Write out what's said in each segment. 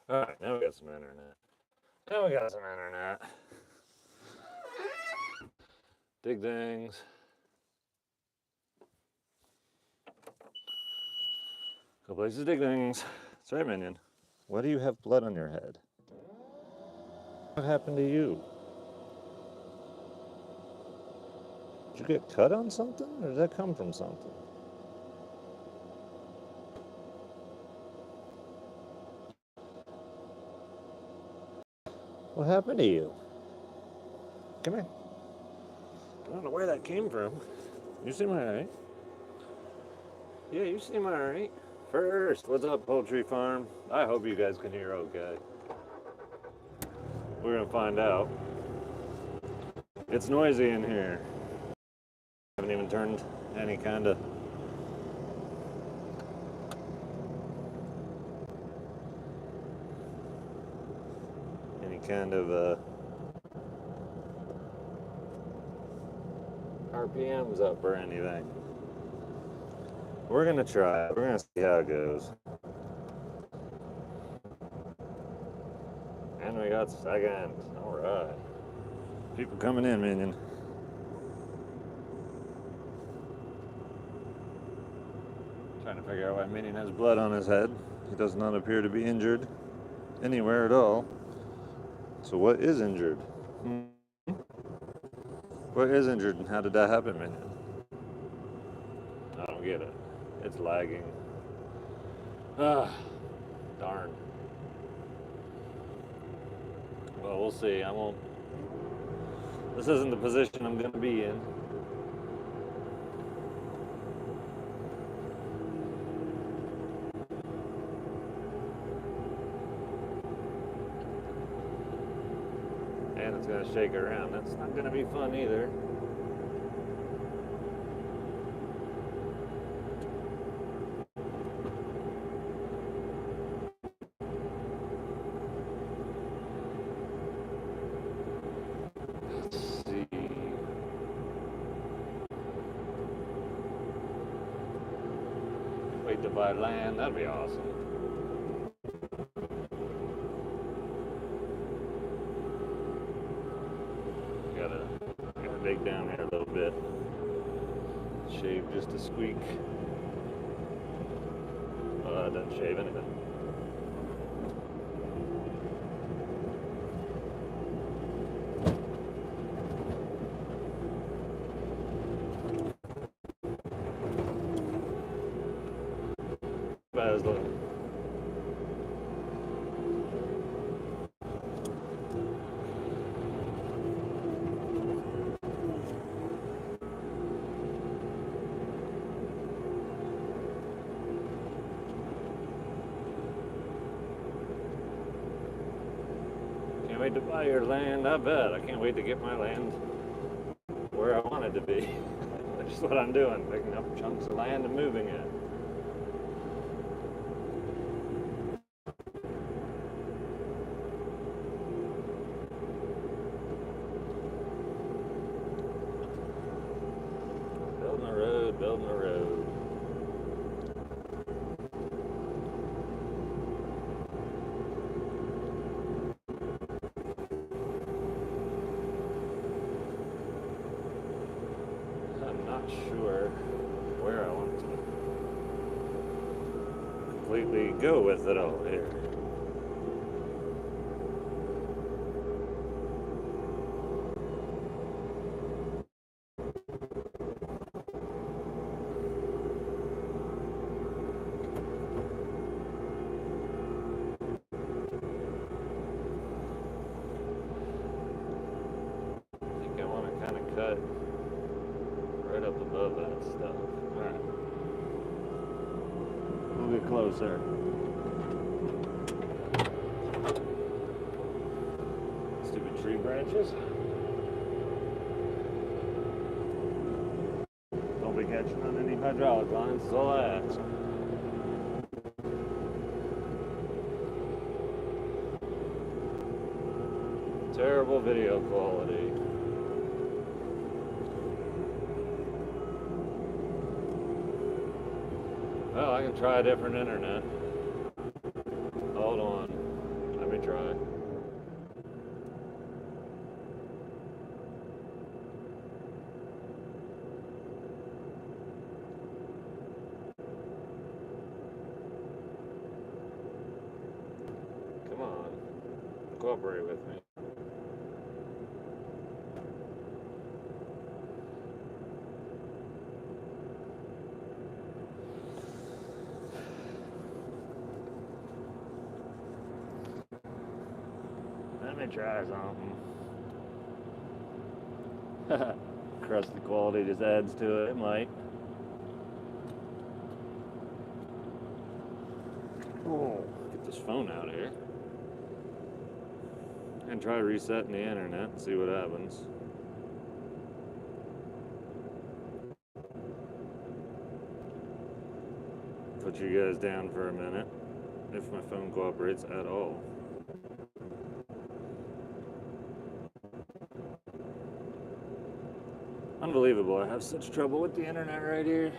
Alright, now we got some internet. Now we got some internet. Dig things. Go places, dig things. That's right, Minion. Why do you have blood on your head? What happened to you? Did you get cut on something, or did that come from something? What happened to you? Come here. I don't know where that came from. You seem alright. Yeah, you seem alright. First, what's up, poultry farm? I hope you guys can hear okay. We're gonna find out. It's noisy in here. I haven't even turned any kind of RPMs up or anything. We're gonna try. We're gonna see how it goes. And we got second. Alright. People coming in, Minion. Trying to figure out why Minion has blood on his head. He does not appear to be injured anywhere at all. So what is injured? What is injured and how did that happen, Minion? I don't get it. It's lagging. Ah, darn. Well, we'll see. I won't. This isn't the position I'm going to be in. And it's going to shake around. That's not going to be fun either. Wait to buy land, that'd be awesome. Gotta dig down here a little bit. Shave just a squeak. Oh, that doesn't shave anything. Can't wait to buy your land. I bet. I can't wait to get my land where I want it to be. That's just what I'm doing, picking up chunks of land and moving it. Building a road, building a road. Sure where I want to completely go with it all here. I think I want to kind of cut right up above that stuff. Alright. We'll get closer. Stupid tree branches. Don't be catching on any hydraulic lines, is all I ask. Terrible video quality. Well, I can try a different internet. Hold on. try. Come on. Cooperate with me. Let me try something. Crusty quality just adds to it, it might. Oh, get this phone out here. And try resetting the internet and see what happens. Put you guys down for a minute, if my phone cooperates at all. Unbelievable, I have such trouble with the internet right here.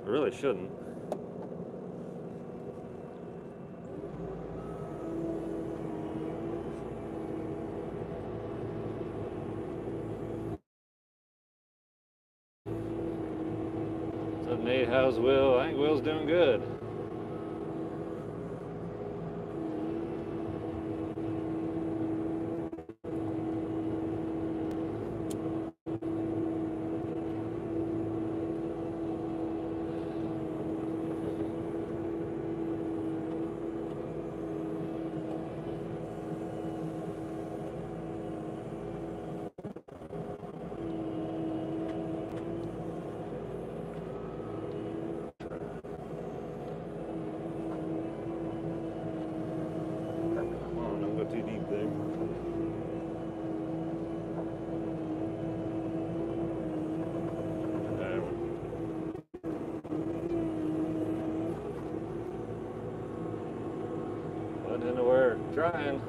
I really shouldn't. So Nate, how's Will? I think Will's doing good. Too deep there. Putting into work, trying.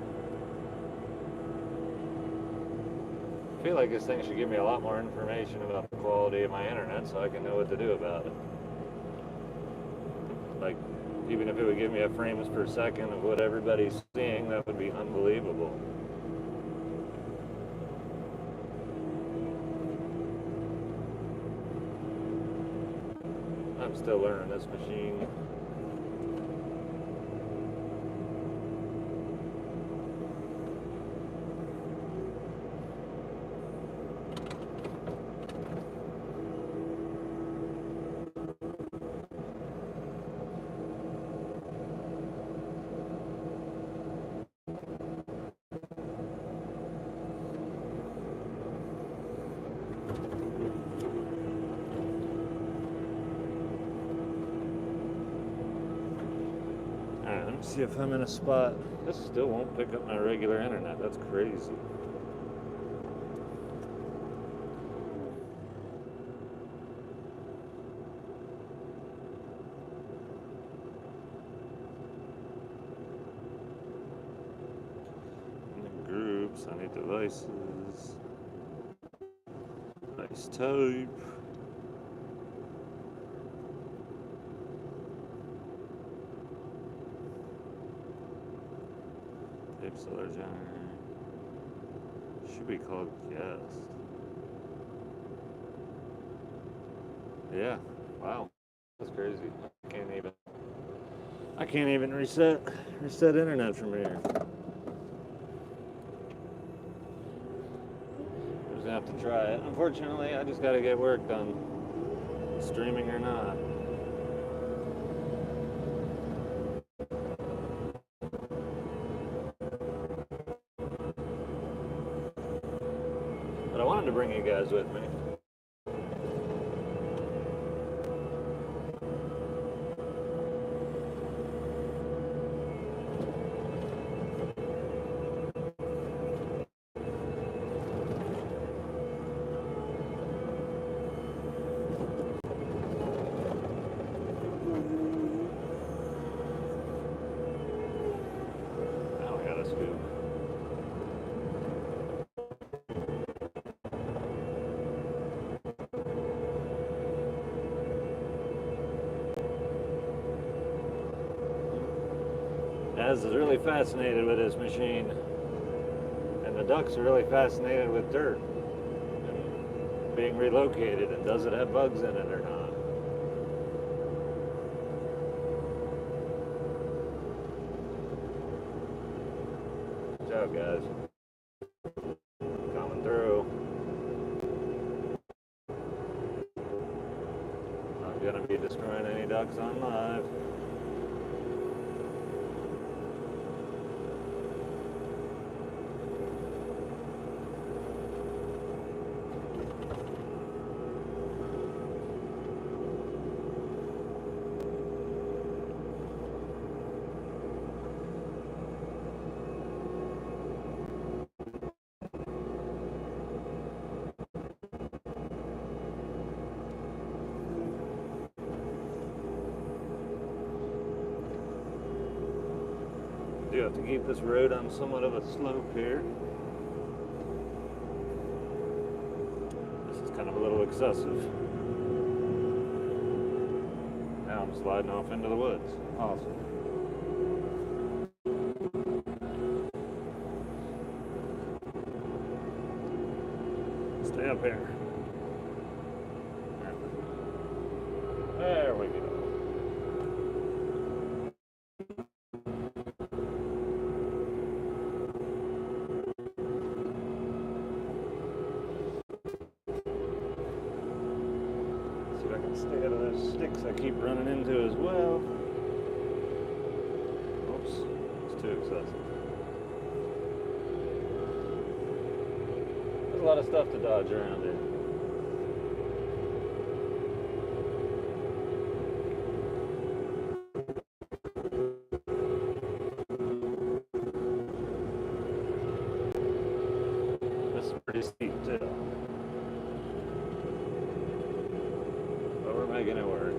I feel like this thing should give me a lot more information about the quality of my internet so I can know what to do about it. Like, even if it would give me a frames per second of what everybody's seeing, that would be unbelievable. I'm still learning this machine. See if I'm in a spot. This still won't pick up my regular internet. That's crazy. Groups, I need devices. Nice type. Solar generator. Should be called guest. Yeah. Wow. That's crazy. I can't even reset internet from here. I'm just gonna have to try it. Unfortunately, I just gotta get work done. Streaming or not. To bring you guys with me. Now I gotta scoop. Az is really fascinated with this machine, and the ducks are really fascinated with dirt and being relocated, and does it have bugs in it or not. Watch out, guys. Coming through. Not gonna be destroying any ducks on live. Do have to keep this road on somewhat of a slope here. This is kind of a little excessive. Now I'm sliding off into the woods. Awesome. Stay up here. There we go. Stay out of those sticks I keep running into as well. Oops, it's too excessive. There's a lot of stuff to dodge around here. This is pretty steep too. Making it work.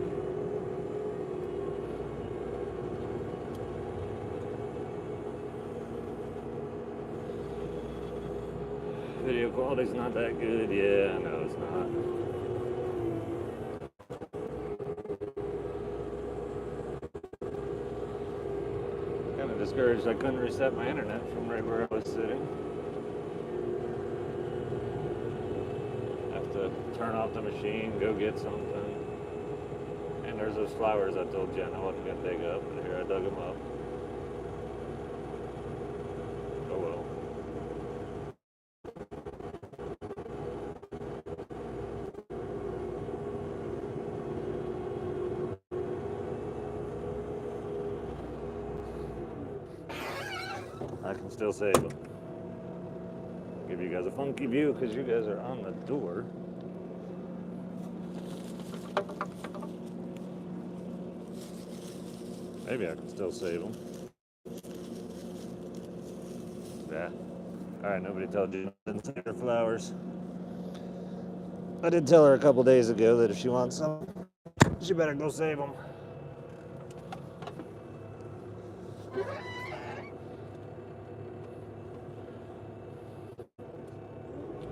Video quality's not that good. Yeah, I know it's not. Kind of discouraged I couldn't reset my internet from right where I was sitting. Have to turn off the machine, go get something. And there's those flowers I told Jen I wasn't going to dig up, but here I dug them up. Oh well. I can still save them. Give you guys a funky view because you guys are on the door. Maybe I can still save them. Yeah. Alright, nobody told you to save her flowers. I did tell her a couple days ago that if she wants some, she better go save them.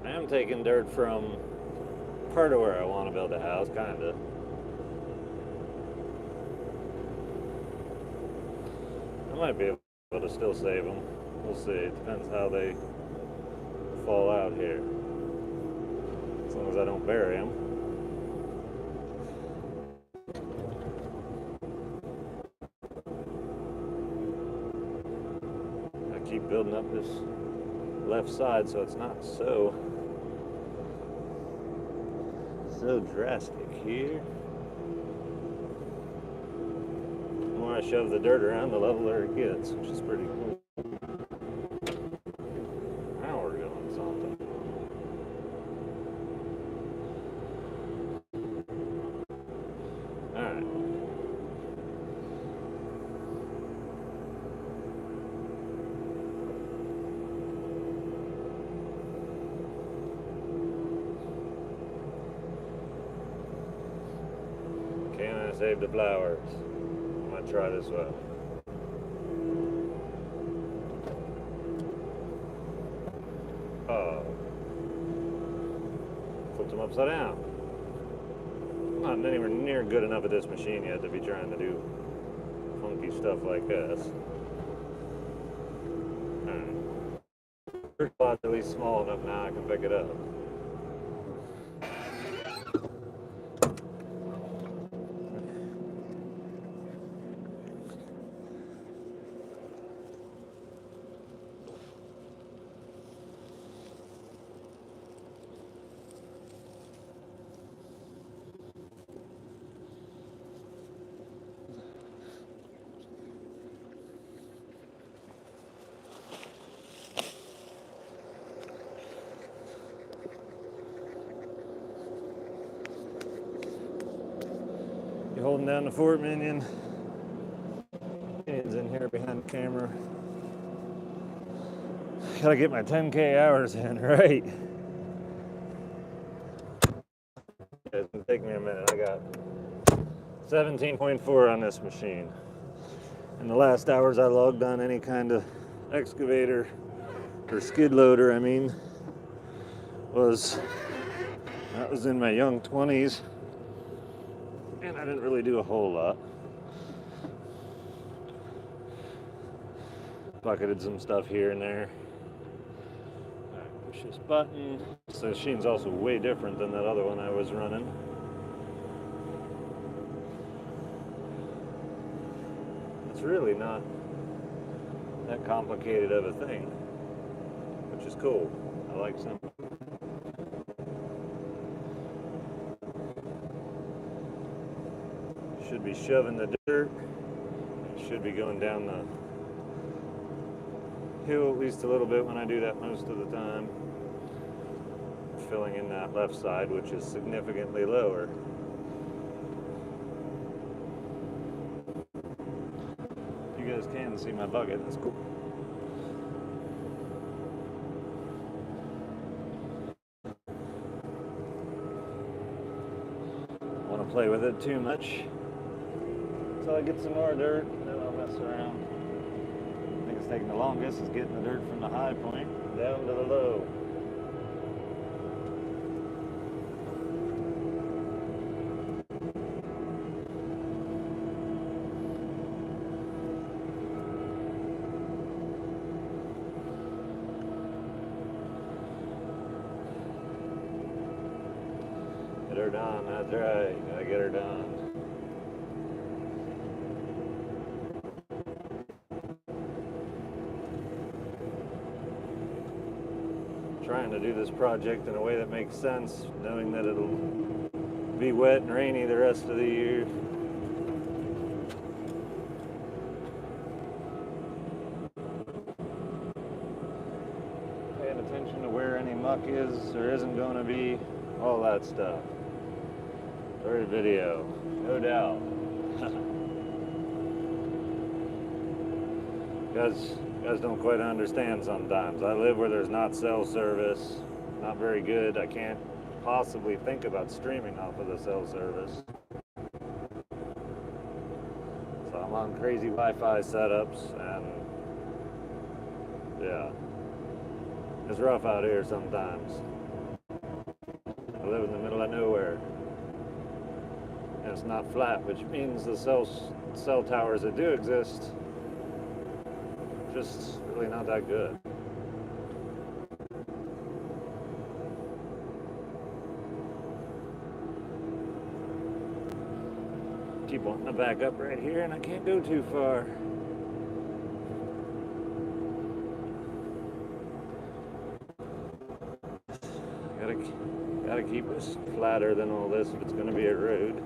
I am taking dirt from part of where I want to build a house, kind of. Might be able to still save them. We'll see. It depends how they fall out here. As long as I don't bury them. I keep building up this left side so it's not so drastic here. I shove the dirt around, the leveler it gets, which is pretty cool. Now we're going something. Alright. Can I save the flowers? Try this way. Oh. Flipped them upside down. I'm not anywhere near good enough at this machine yet to be trying to do funky stuff like this. least small enough now I can pick it up. You holding down the fort, Minion? Minion's in here behind the camera. Gotta get my 10K hours in, right? It's gonna take me a minute. I got 17.4 on this machine. In the last hours I logged on any kind of excavator or skid loader, that was in my young 20s, and I didn't really do a whole lot. Bucketed some stuff here and there. Alright, push this button. This machine's also way different than that other one I was running. It's really not that complicated of a thing, which is cool. I like simple. Should be shoving the dirt. It should be going down the hill at least a little bit when I do that most of the time. Filling in that left side, which is significantly lower. You guys can see my bucket, that's cool. Don't want to play with it too much until I get some more dirt, and then I'll mess around. I think it's taking the longest is getting the dirt from the high point down to the low. Get her done, that's right, gotta get her done. Trying to do this project in a way that makes sense, knowing that it'll be wet and rainy the rest of the year. Paying attention to where any muck is or isn't going to be, all that stuff. Third video, no doubt. Guys don't quite understand sometimes. I live where there's not cell service, not very good. I can't possibly think about streaming off of the cell service. So I'm on crazy Wi-Fi setups, and yeah, it's rough out here sometimes. I live in the middle of nowhere. And it's not flat, which means the cell towers that do exist just really not that good. Keep wanting to back up right here, and I can't go too far. Gotta keep this flatter than all this if it's going to be a road.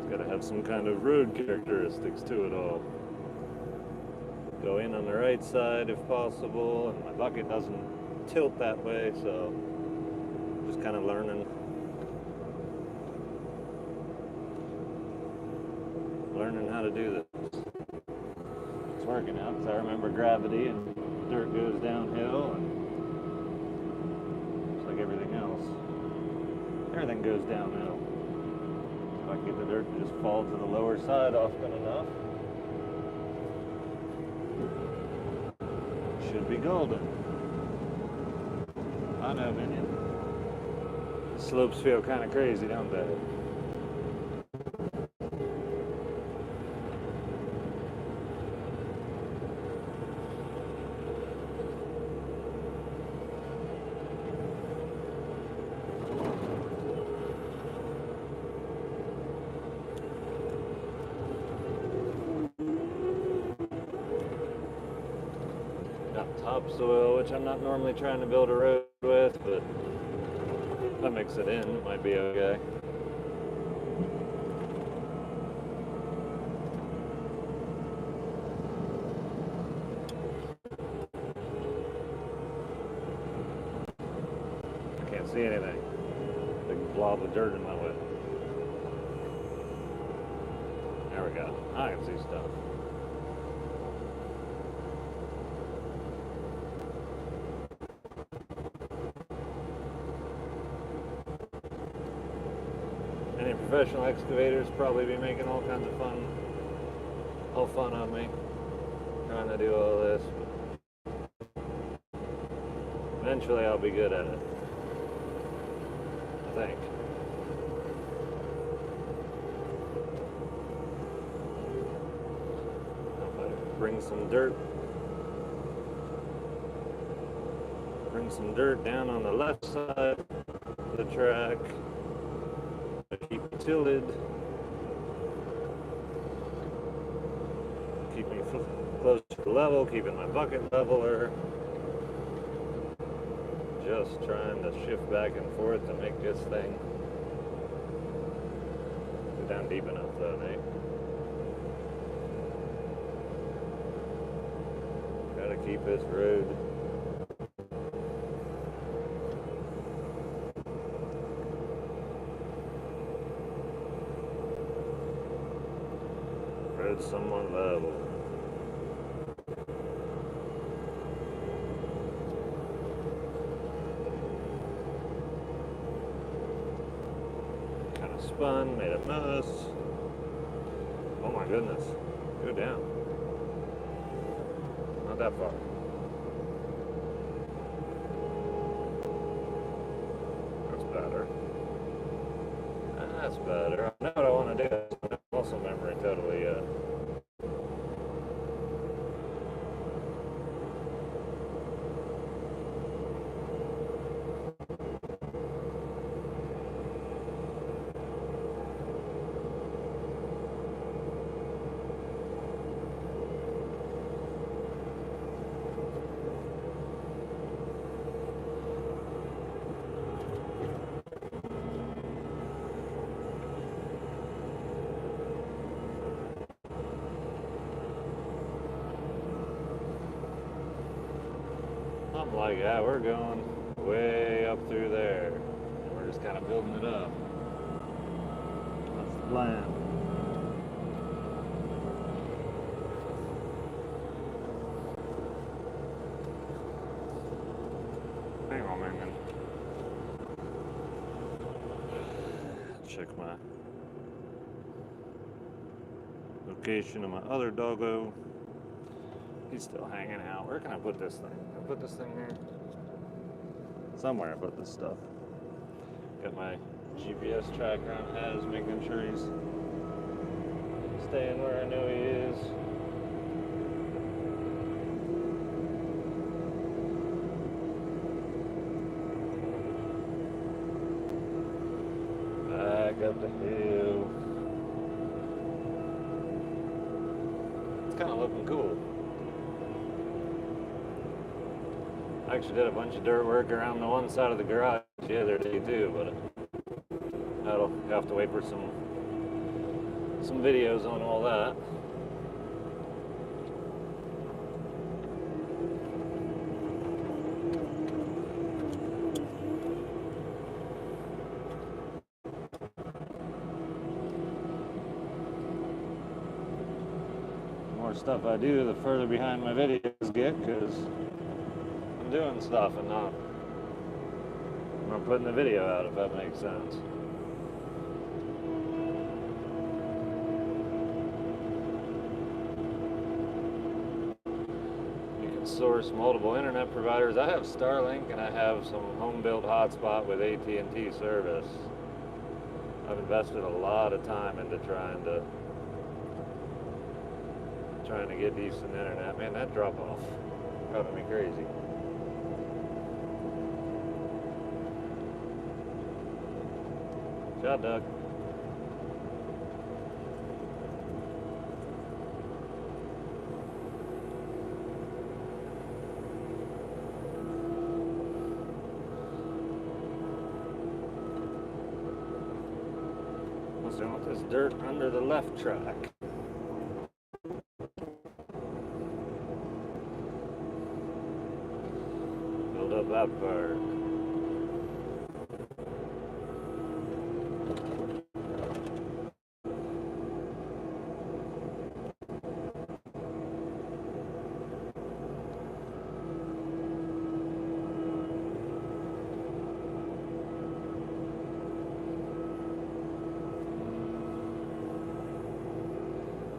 Got to have some kind of road characteristics to it all. Go in on the right side if possible, and my bucket doesn't tilt that way, so just kind of learning how to do this. It's working out because I remember gravity and dirt goes downhill, and just like everything else, everything goes downhill. If I can get the dirt to just fall to the lower side often enough, it should be golden. I know, Minion. The slopes feel kind of crazy, don't they? topsoil, which I'm not normally trying to build a road with, but if I mix it in, it might be okay. I can't see anything. Big blob of dirt in my way. There we go. I can see stuff. Any professional excavators probably be making all kinds of fun of me trying to do all this. Eventually I'll be good at it, I think. If I bring some dirt down on the left side of the track, keep it tilted, keep me close to the level, keeping my bucket leveler, just trying to shift back and forth to make this thing go down deep enough though, Nate. Gotta keep this road somewhat level. Kind of spun, made a mess. Oh my goodness. Go down. Not that far. That's better. That's better. I know what I want to do. Muscle memory totally I'm like, yeah, we're going way up through there. And we're just kind of building it up. That's the plan. Hang on, man. Check my location of my other doggo. He's still hanging out. Where can I put this thing? Can I put this thing here? Somewhere I put this stuff. Got my GPS tracker on Has, making sure he's staying where I know he is. Back up the hill. It's kind of looking cool. I actually did a bunch of dirt work around the one side of the garage the other day too, but you'll have to wait for some videos on all that. The more stuff I do, the further behind my videos get, because I'm doing stuff and I'm not putting the video out, if that makes sense. You can source multiple internet providers. I have Starlink and I have some home-built hotspot with AT&T service. I've invested a lot of time into trying to get decent internet. Man, that drop-off driving me crazy. Shot duck. There's dirt under the left track. Build up that part.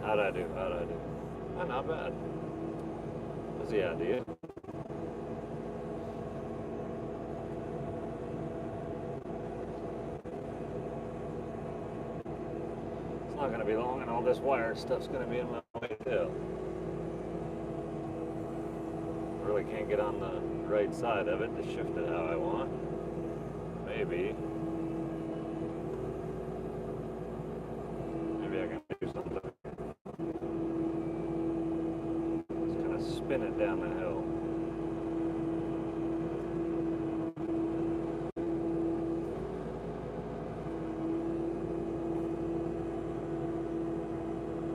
How'd I do? Oh, not bad. That's the idea. It's not going to be long, and all this wire stuff's going to be in my way too. Really can't get on the right side of it to shift it how I want. Maybe I can do something. Just kind of spin it down the hill.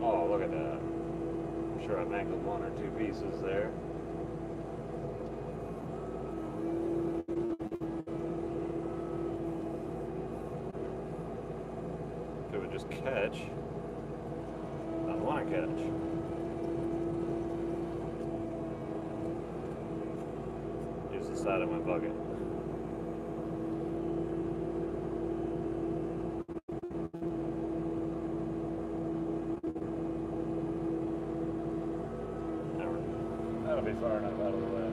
Oh, look at that. I'm sure I mangled one or two pieces there. If it would just catch. I want to catch. Use the side of my bucket. That'll be far enough out of the way.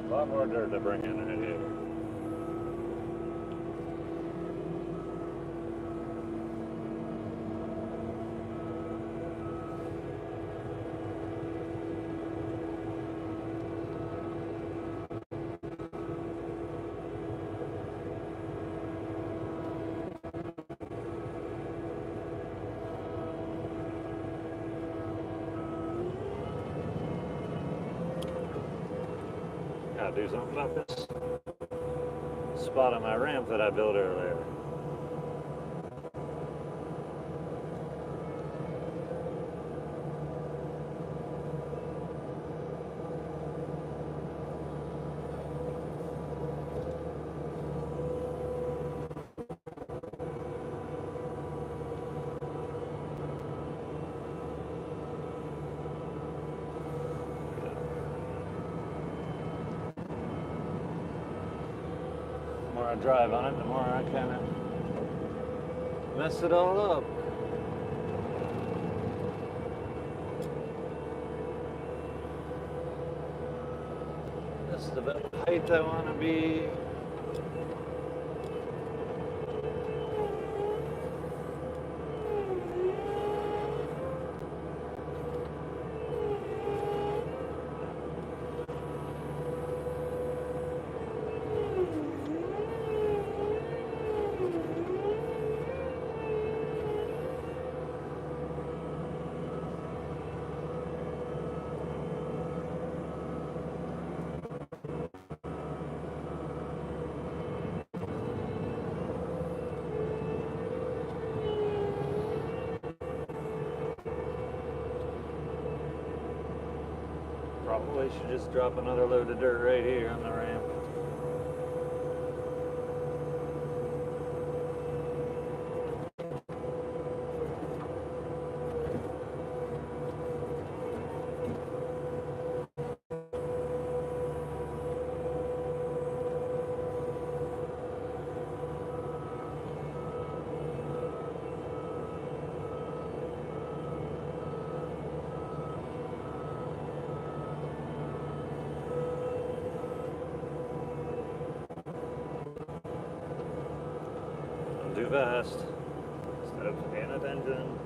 A lot more dirt to bring in right here. Gotta do something about this spot on my ramp that I built earlier. The more I drive on it, the more I kind of mess it all up. This is about the height I want to be. Probably should just drop another load of dirt right here on the ramp. Too fast instead of paying attention.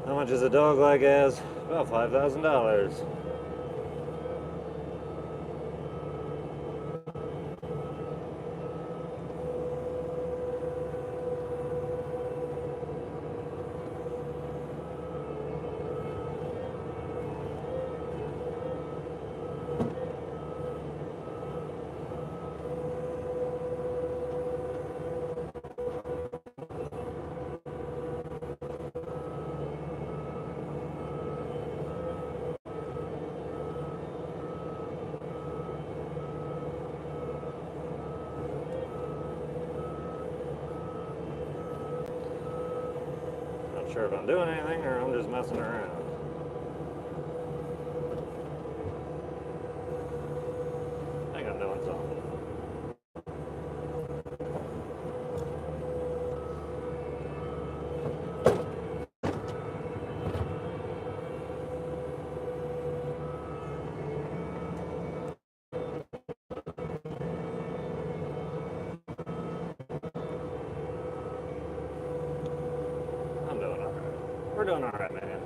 How much is a dog like as? About $5,000. Not sure if I'm doing anything or I'm just messing around. I think I'm doing something. I'm doing alright. We're doing alright, man.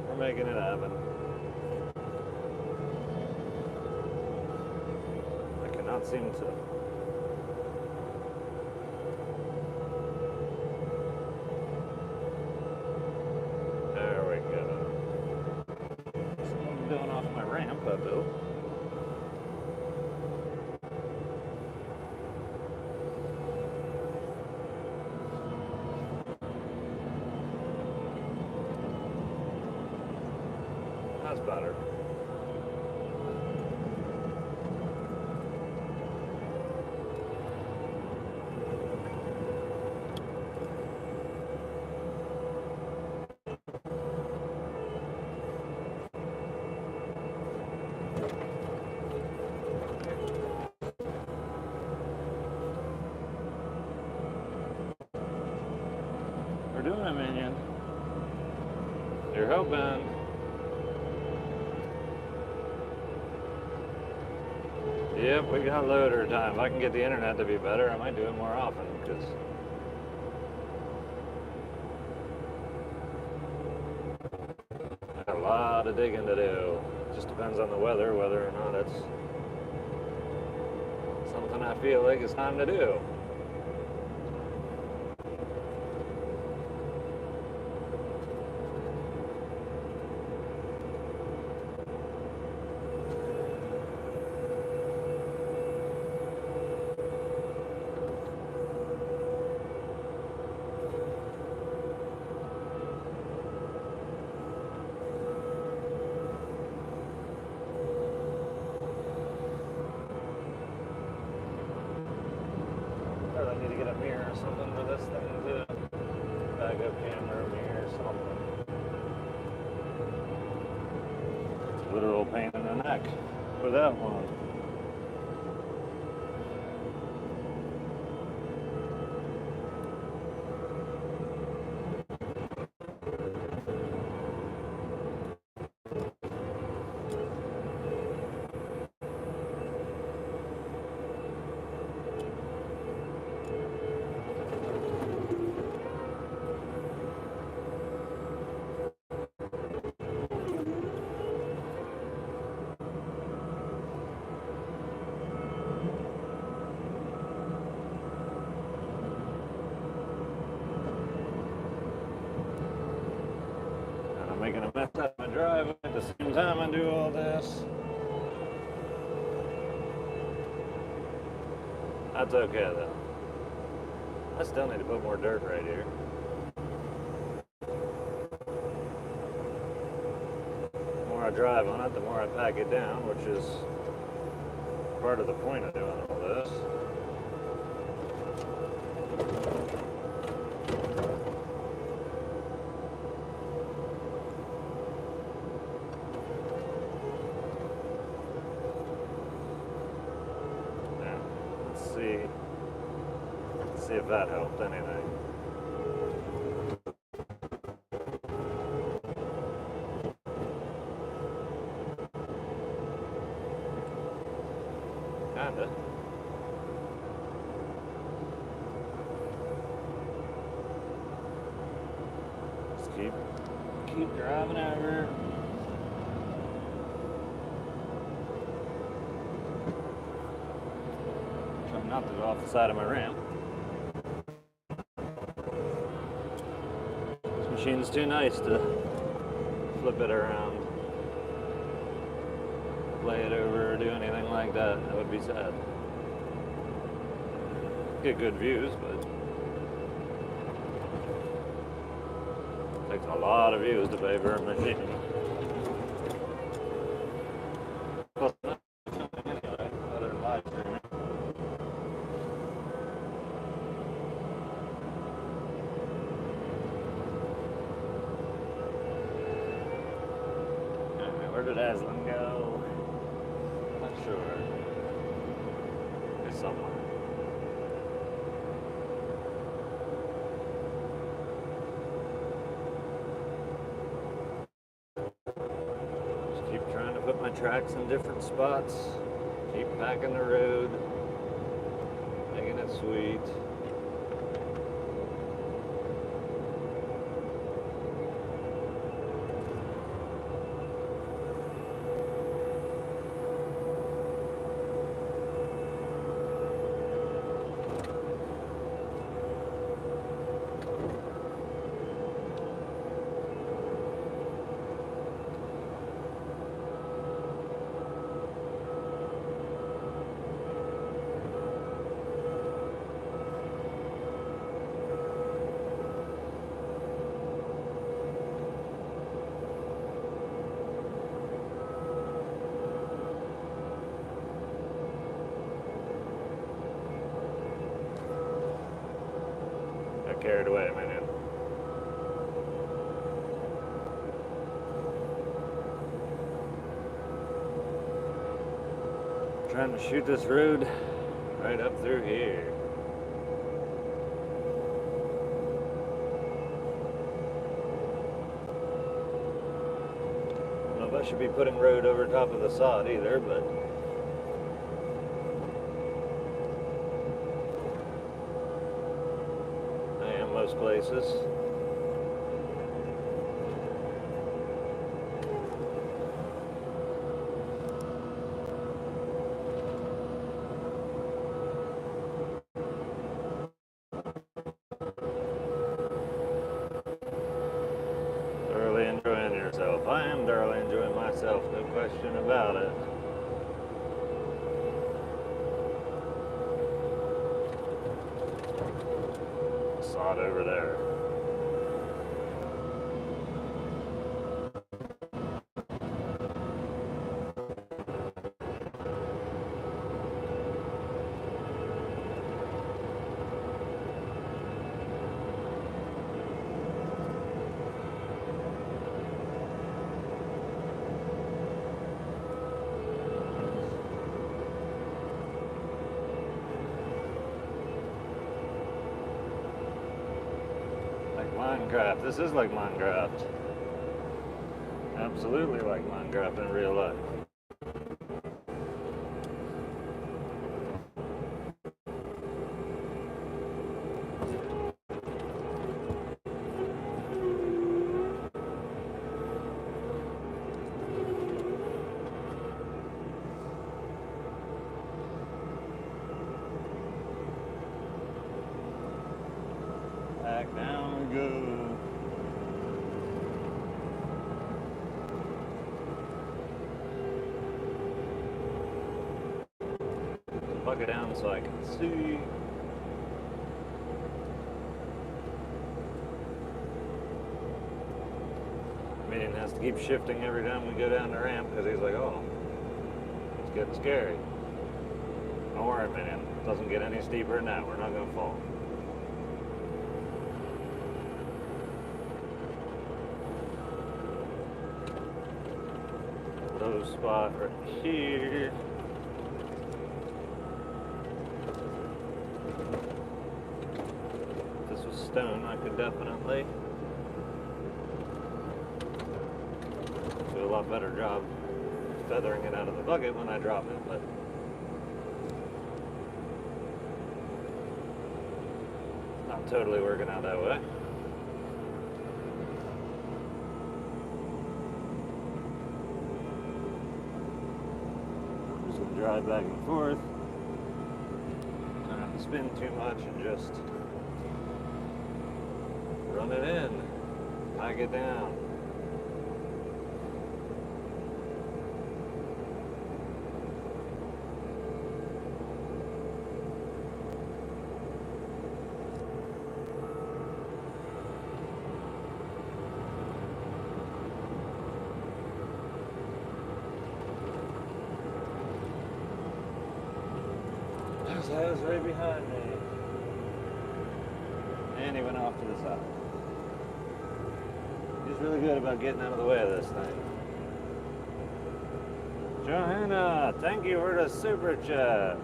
We're making it happen. I cannot seem to. There we go. So I'm doing off my ramp, I built. That's better. We're doing it, minion. You're hoping. Yep, we got loader time. If I can get the internet to be better, I might do it more often, because I got a lot of digging to do. Just depends on the weather, whether or not it's something I feel like it's time to do. I need to get a mirror or something for this thing too. Backup camera, mirror, something. It's a literal pain in the neck with that one. Making a mess out of my driveway at the same time I do all this. That's okay though. I still need to put more dirt right here. The more I drive on it, the more I pack it down, which is part of the point of doing all this. Let's see if that helped anything. Kinda. Just keep driving over. Trying not to go off the side of my ramp. This machine's too nice to flip it around, lay it over, or do anything like that. That would be sad. Get good views, but it takes a lot of views to pay for a machine. Anyway, other than live streaming. if it has one go. Not sure. It's somewhere. Just keep trying to put my tracks in different spots. Keep packing the road. Making it sweet. Carried away, man. Trying to shoot this road right up through here. I don't know if I should be putting road over top of the sod either, but most places. Thoroughly enjoying yourself. I am thoroughly enjoying myself, no question about it. Sod over there. Minecraft. This is like Minecraft. Absolutely like Minecraft in real life. Back down we go. Bucket down so I can see. Minion has to keep shifting every time we go down the ramp because he's like, oh, it's getting scary. Don't worry, Minion. It doesn't get any steeper than that. We're not going to fall. Low spot right here. If this was stone, I could definitely do a lot better job feathering it out of the bucket when I drop it, but not totally working out that way. Drive back and forth. Don't have to spin too much and just run it in, pack it down. That is right behind me. And he went off to the side. He's really good about getting out of the way of this thing. Johanna, thank you for the super chat.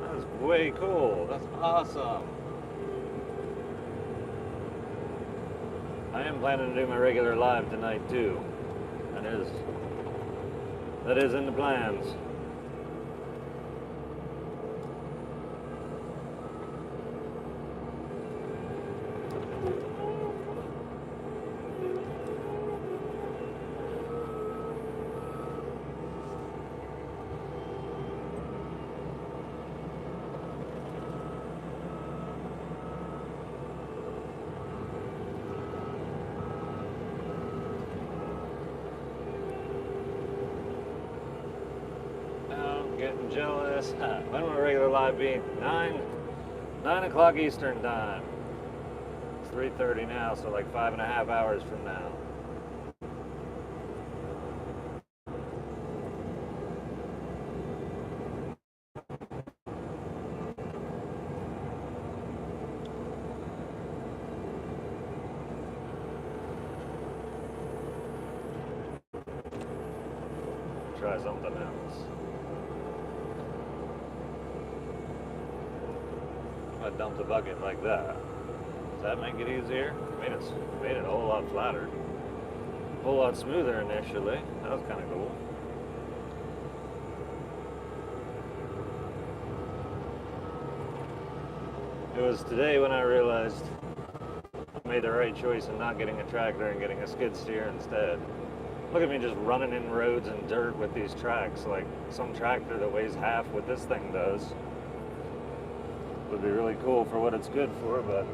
That's way cool. That's awesome. I am planning to do my regular live tonight too. That is in the plans. Getting jealous. When will a regular live be? 9 o'clock Eastern time. It's 3:30 now, so like 5.5 hours from now. Try something else. I dumped the bucket like that. Does that make it easier? Made it a whole lot flatter. A whole lot smoother initially. That was kind of cool. It was today when I realized I made the right choice in not getting a tractor and getting a skid steer instead. Look at me just running in roads and dirt with these tracks like some tractor that weighs half what this thing does. Would be really cool for what it's good for, but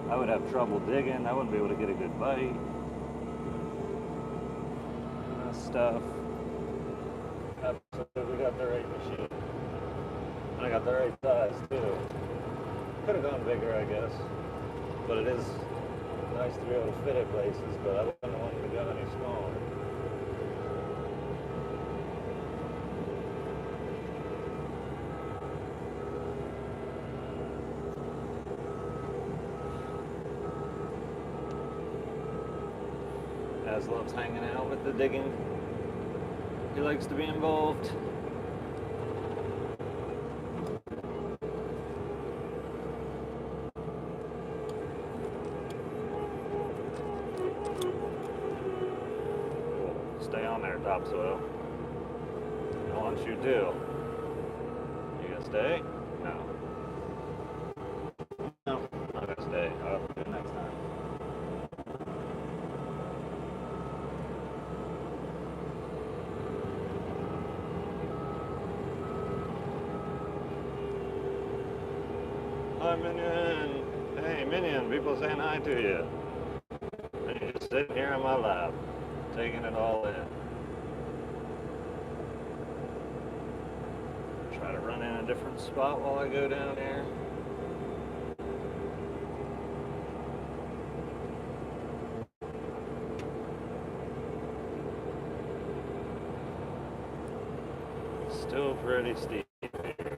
I would have trouble digging. I wouldn't be able to get a good bite. That stuff. Absolutely got the right machine. And I got the right size too. Could have gone bigger, I guess. But it is nice to be able to fit it places, but I wouldn't want it to go any smaller. Az loves hanging out with the digging. He likes to be involved. Stay on there, topsoil. I want you to. You gonna stay? No. No, I'm not gonna stay. I'll do it next time. Hi, Minion. Hey, Minion, people saying hi to you. And you're just sitting here on my lap, taking it all in. Try to run in a different spot while I go down here. Still pretty steep here.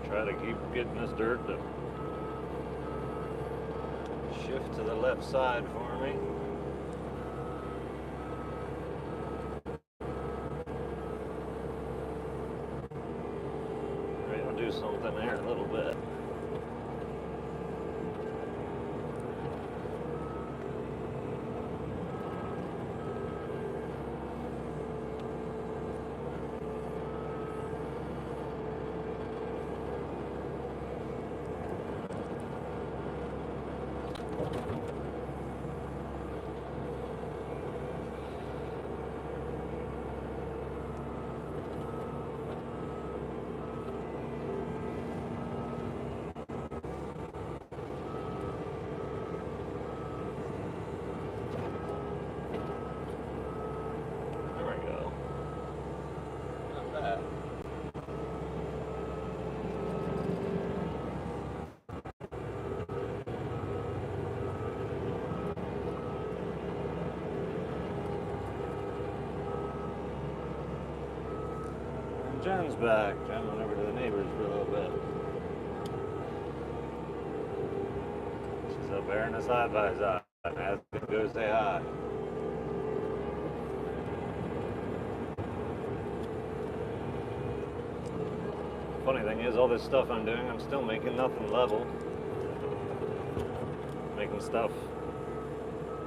Try to keep getting this dirt to shift to the left side for me. Maybe I'll do something there a little bit. Jen's back. Jen went over to the neighbors for a little bit. She's up there in the side by side. And has to go say hi. Funny thing is, all this stuff I'm doing, I'm still making nothing level. Making stuff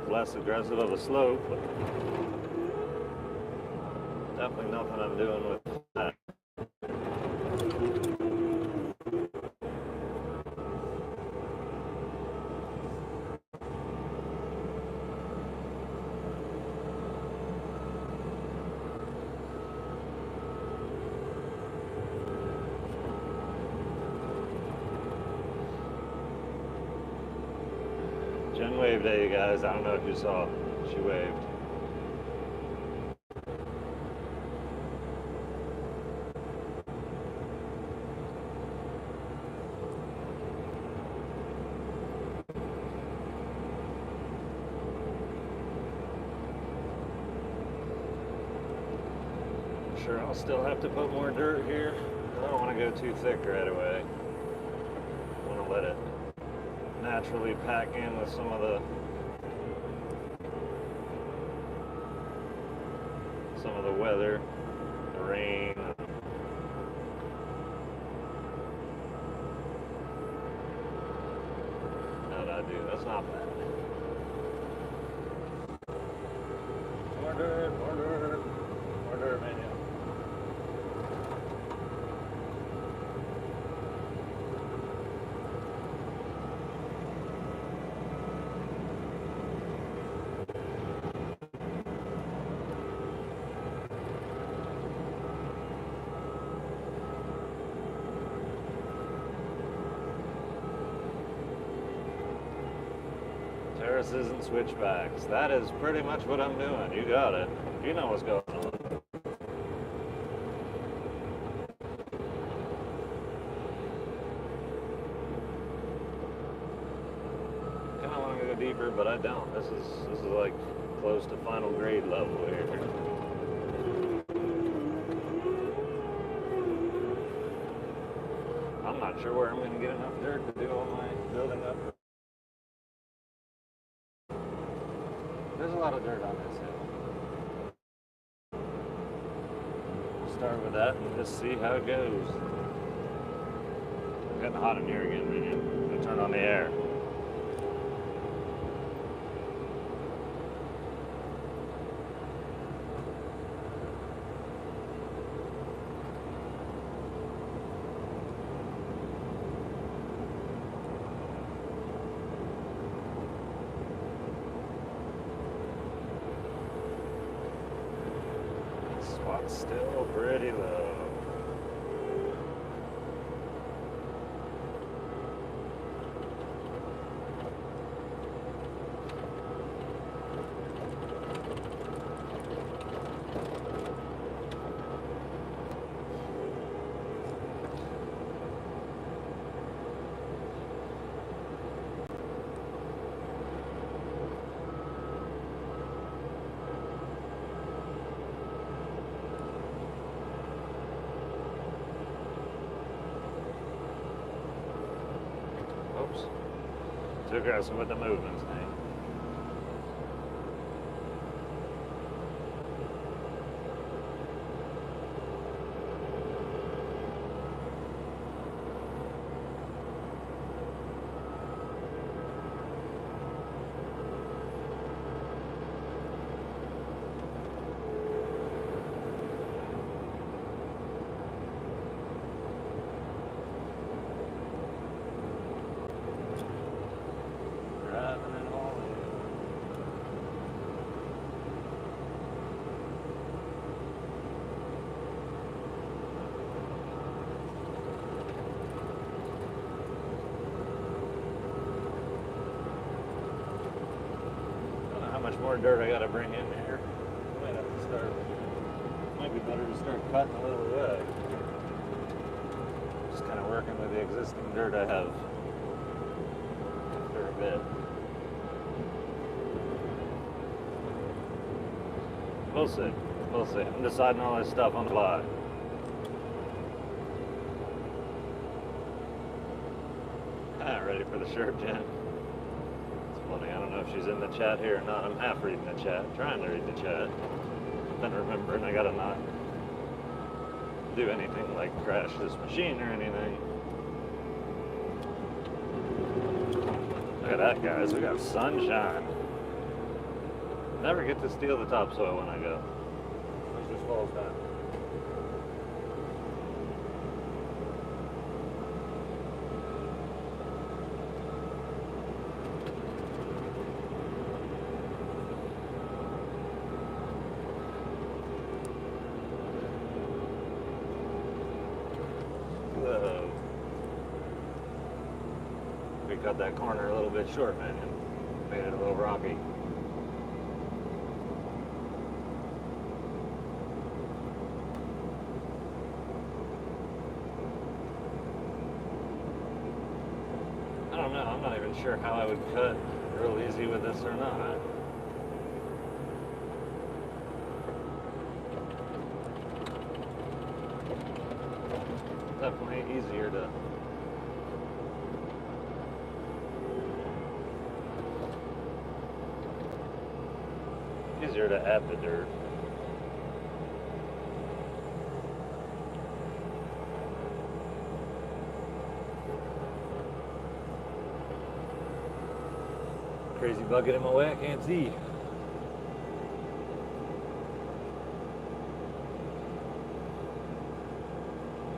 less aggressive of a slope, but definitely nothing I'm doing with that. Jen waved at you guys. I don't know if you saw. She waved. Sure, I'll still have to put more dirt here. I don't want to go too thick right away. I want to let it naturally pack in with some of the weather, the rain. How'd I do? That's not bad. More dirt, menu. Terraces and switchbacks. That is pretty much what I'm doing. You got it. You know what's going on. Kind of want to go deeper, but I don't. This is like close to final grade level here. I'm not sure where I'm going to get enough dirt to do all my building up. There's a lot of dirt on this hill. Start with that and just see how it goes. It's getting hot in here again, Minion. I'm going to turn on the air. Spot's still pretty low. Oops. Too aggressive with the movements, man. How much more dirt I gotta bring in here. Might have to start. Might be better to start cutting a little away. Just kind of working with the existing dirt I have for a bit. We'll see. We'll see. I'm deciding all this stuff on the fly. Sure, Jen. It's funny, I don't know if she's in the chat here or not. I'm half reading the chat, trying to read the chat. Then remembering I gotta not do anything like crash this machine or anything. Look at that, guys. We got sunshine. Never get to steal the topsoil when I go. It just falls down. Whoa. We cut that corner a little bit short, man, and made it a little rocky. I don't know, I'm not even sure how I would cut real easy with this or not. Definitely easier to add the dirt. Crazy bucket in my way, I can't see.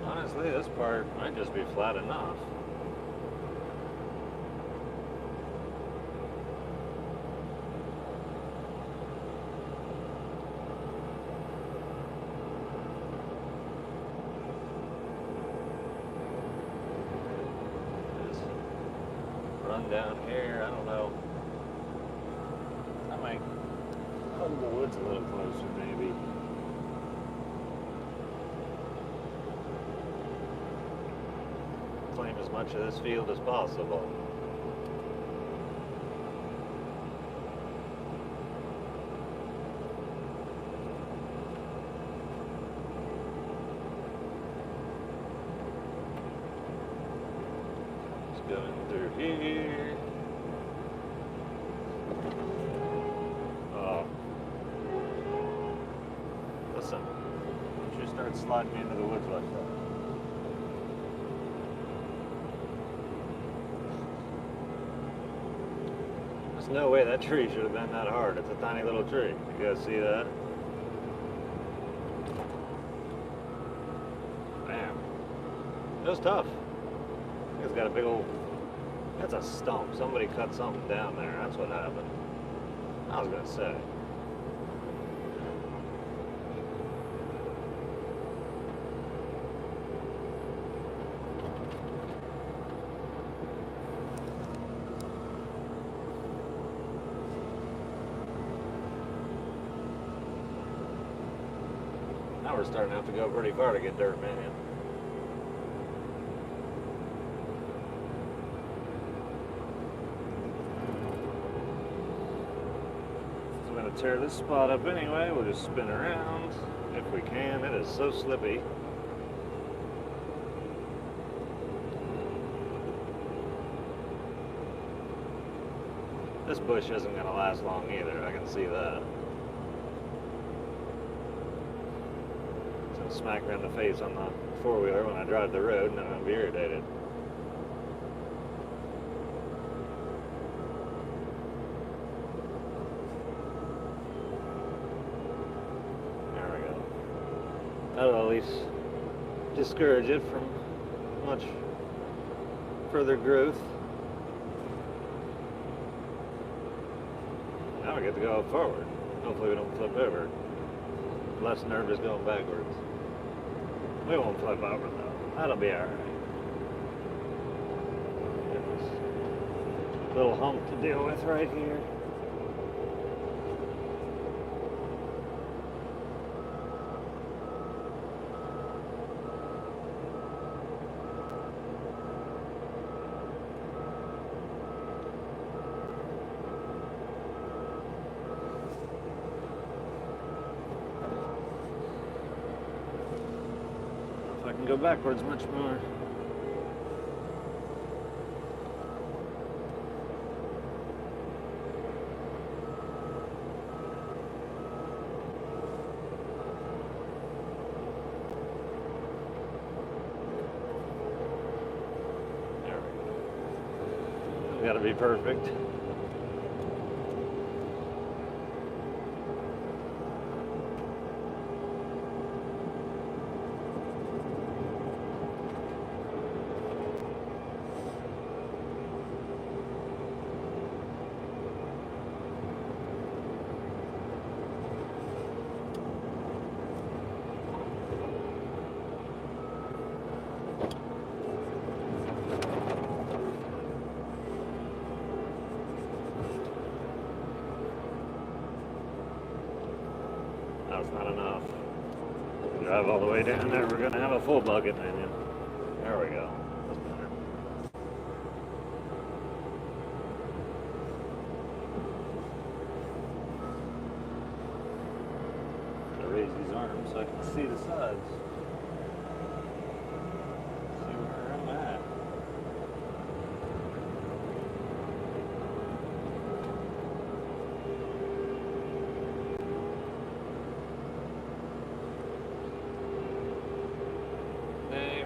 Honestly, this part might just be flat enough. Just run down here, I don't know. I might hug the woods a little closer, maybe. Claim as much of this field as possible. Just going through here. Oh. Listen, don't you start sliding me into the woods like that. There's no way that tree should have been that hard. It's a tiny little tree. You guys see that? Bam. It was tough. It's got a big old... That's a stump. Somebody cut something down there. That's what happened. I was going to say. Now we're starting to have to go pretty far to get dirt, man. So we're going to tear this spot up anyway. We'll just spin around if we can. It is so slippy. This bush isn't going to last long either. I can see that. Smack me in the face on the four-wheeler when I drive the road, and then I'll be irritated. There we go. That'll at least discourage it from much further growth. Now we get to go forward. Hopefully we don't flip over. Less nervous going backwards. We won't flip over though. That'll be alright. Little hump to deal with right here. I can go backwards much more. to be perfect. That's not enough. Drive all the way down there, we're going to have a full bucket minion. There we go. That's better. I'll raise these arms so I can see the sides. See where I'm at.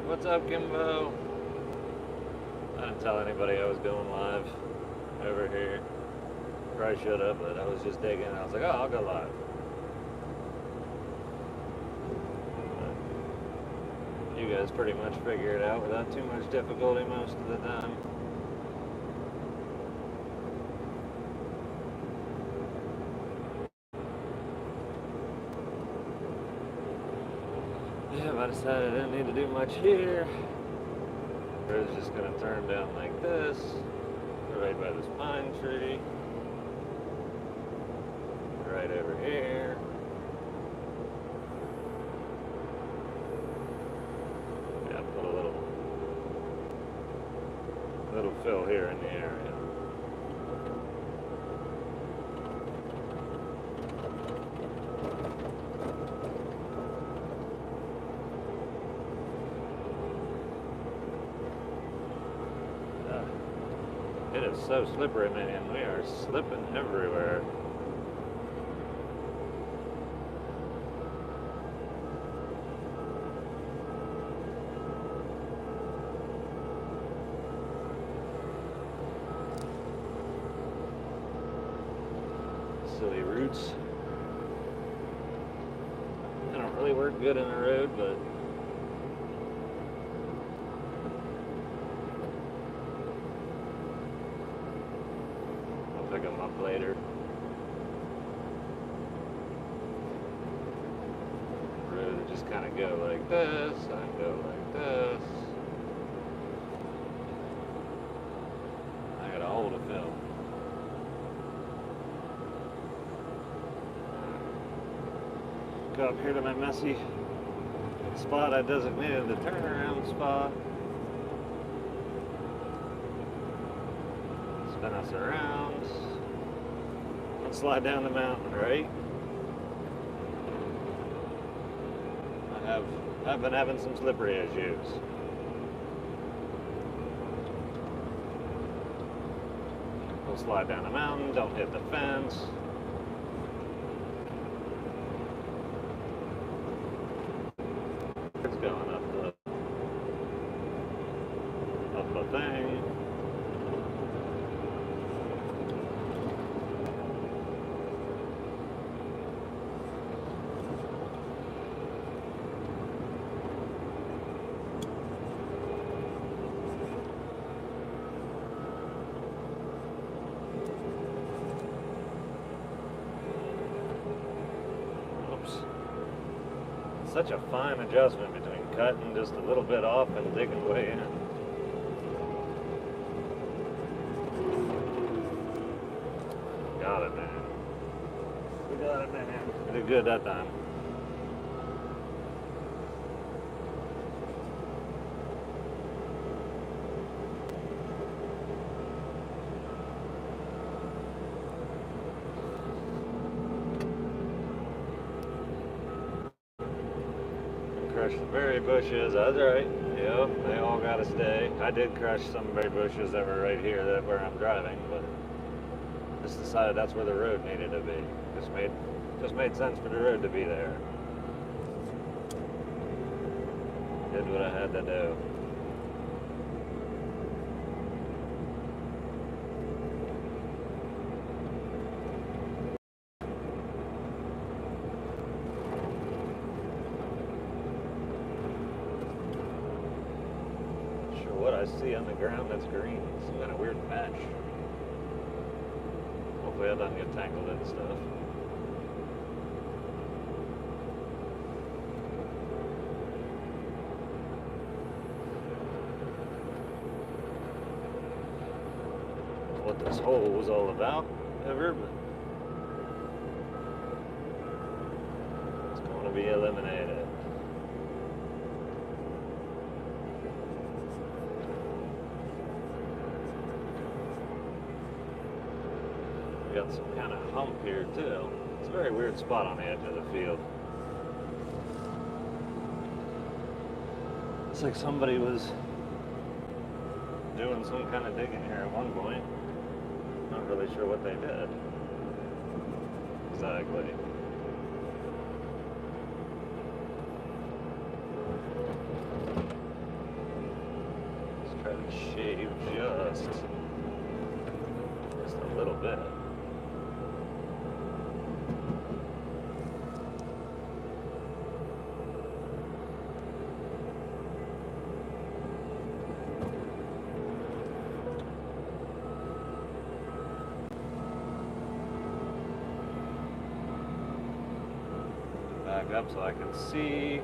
What's up, Kimbo? I didn't tell anybody I was going live over here. Probably should have, but I was just digging. I was like, oh, I'll go live. But you guys pretty much figure it out without too much difficulty most of the time. I decided I didn't need to do much here. I was just going to turn down like this, right by this pine tree, right over here. Yeah, put a little fill here in the area. It is so slippery, man. We are slipping everywhere. Silly roots. They don't really work good in the road, but pick them up later. Road just kind of go like this and go like this. I gotta hold a fill. Go up here to my messy spot I designated the turnaround spot. Spin us around. Let's slide down the mountain, right? I've been having some slippery issues. We'll slide down the mountain, don't hit the fence. It's going up the thing. Such a fine adjustment between cutting just a little bit off and digging way in. Got it, man. We got it, man. We did good that time. Crush the berry bushes. That's right. Yep, they all gotta stay. I did crush some berry bushes that were right here, that where I'm driving, but just decided that's where the road needed to be. Just made sense for the road to be there. Did what I had to do. I see on the ground that's green. Some kind of weird patch. Hopefully I don't get tangled in stuff. What this hole was all about ever, but it's going to be eliminated. We got some kind of hump here too. It's a very weird spot on the edge of the field. It's like somebody was doing some kind of digging here at one point. Not really sure what they did. Exactly. Let's try to shave just a little bit. Back up so I can see.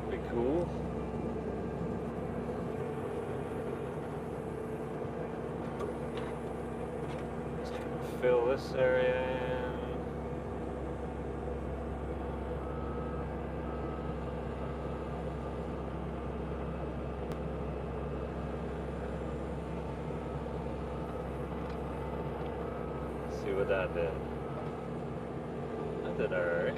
Pretty cool. Just gonna fill this area in. See what that did. That did alright.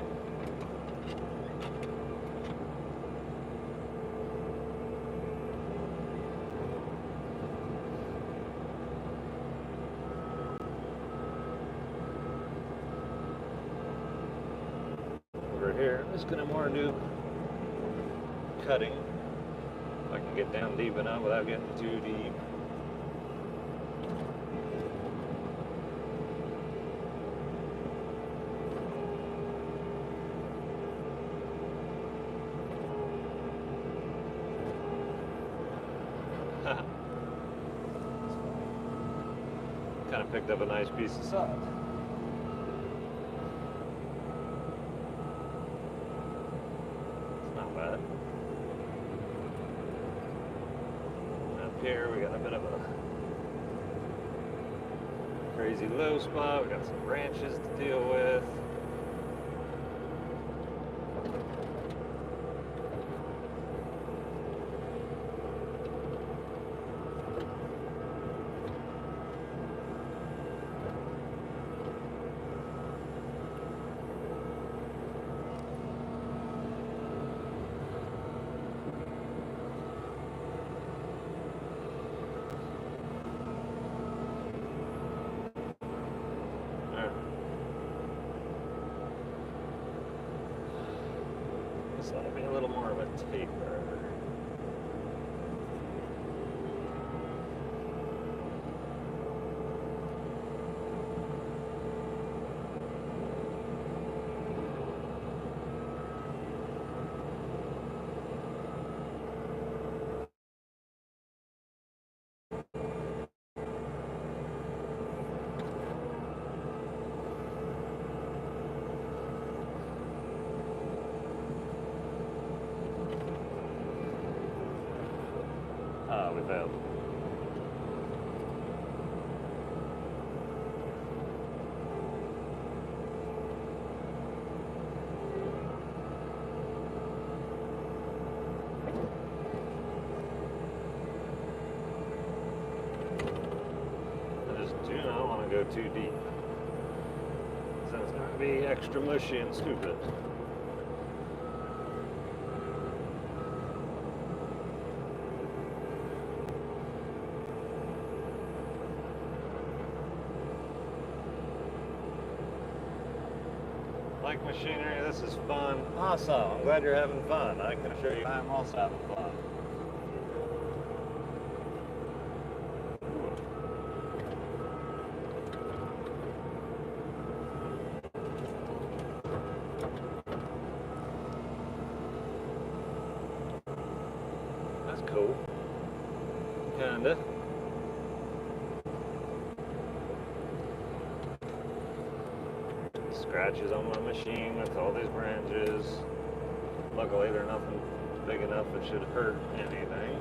Over here, I'm just gonna more do cutting. If I can get down deep enough without getting too deep. Kind of picked up a nice piece of sod. It's not bad. And up here we got a bit of a crazy low spot. We got some branches to deal with. So that'll be a little more of a taper. We failed. I just do not want to go too deep. So it's going to be extra mushy and stupid. Like machinery, this is fun. Awesome. I'm glad you're having fun. I can assure you I'm also having fun. Kinda. Scratches on my machine with all these branches. Luckily, they're nothing big enough it should hurt anything.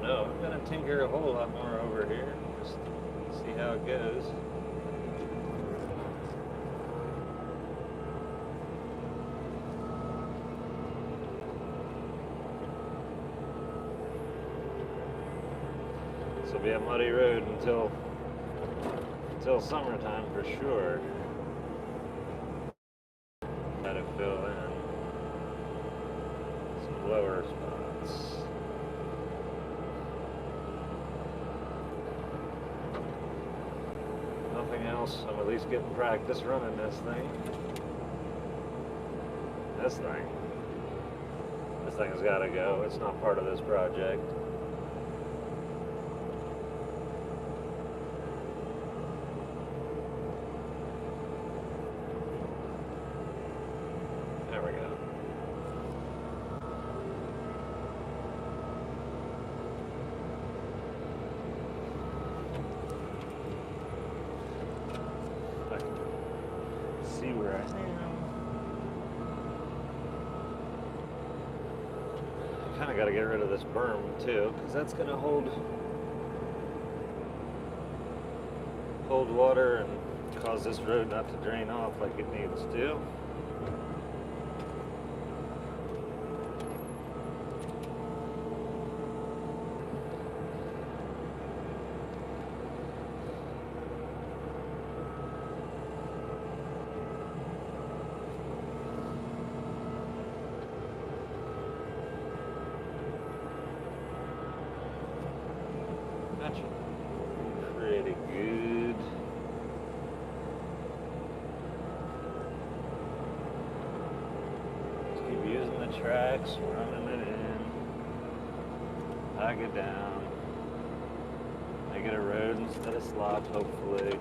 No, I'm gonna tinker a whole lot more over here. Just see how it goes. This will be a muddy road until summertime for sure. Let it fill in some lower spots. Nothing else. I'm at least getting practice running this thing. This thing's got to go. It's not part of this project. There we go. I can see where I am. Kind of got to get rid of this berm too, because that's going to hold water and cause this road not to drain off like it needs to. That should be pretty good. Just keep using the tracks, running it in, pack it down, make it a road instead of slop, hopefully.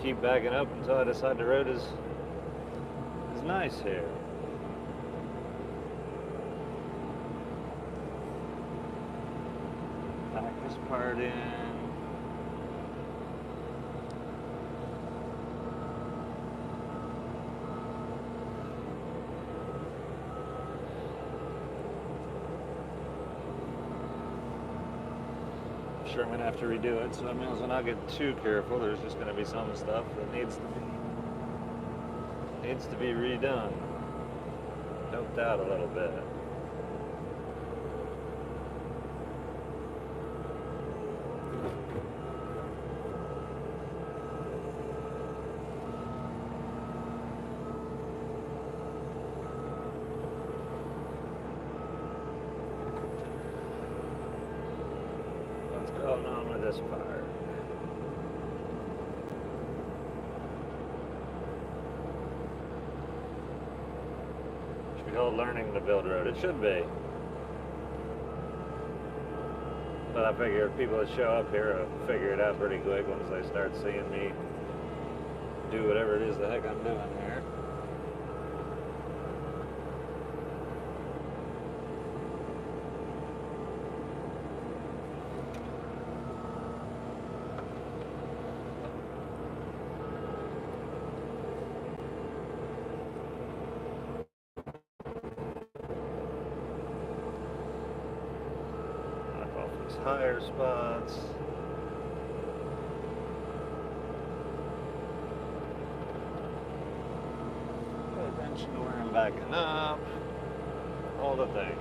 Keep backing up until I decide the road is nice here. Pack this part in. Sure, I'm gonna have to redo it, so I may as well not get too careful. There's just gonna be some stuff that needs to be redone. Helped out a little bit. Going on with this part. Should be called learning to build road. It should be. But I figure people that show up here will figure it out pretty quick once they start seeing me do whatever it is the heck I'm doing here. higher spots. Pay attention to where I'm backing up. All the things.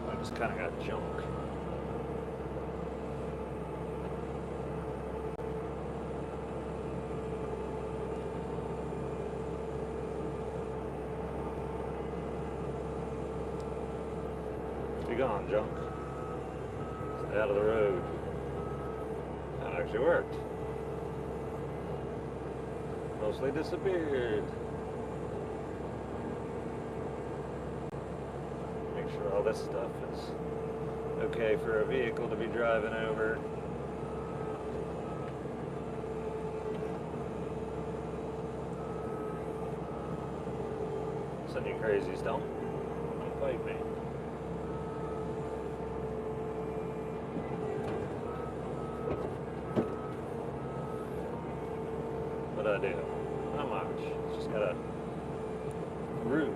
I just kind of got junk. Be gone, junk. Stay out of the road. That actually worked. Mostly disappeared. Make sure all this stuff is okay for a vehicle to be driving over. Listen, you crazies, don't fight me. What I do? Not much. Just gotta groove.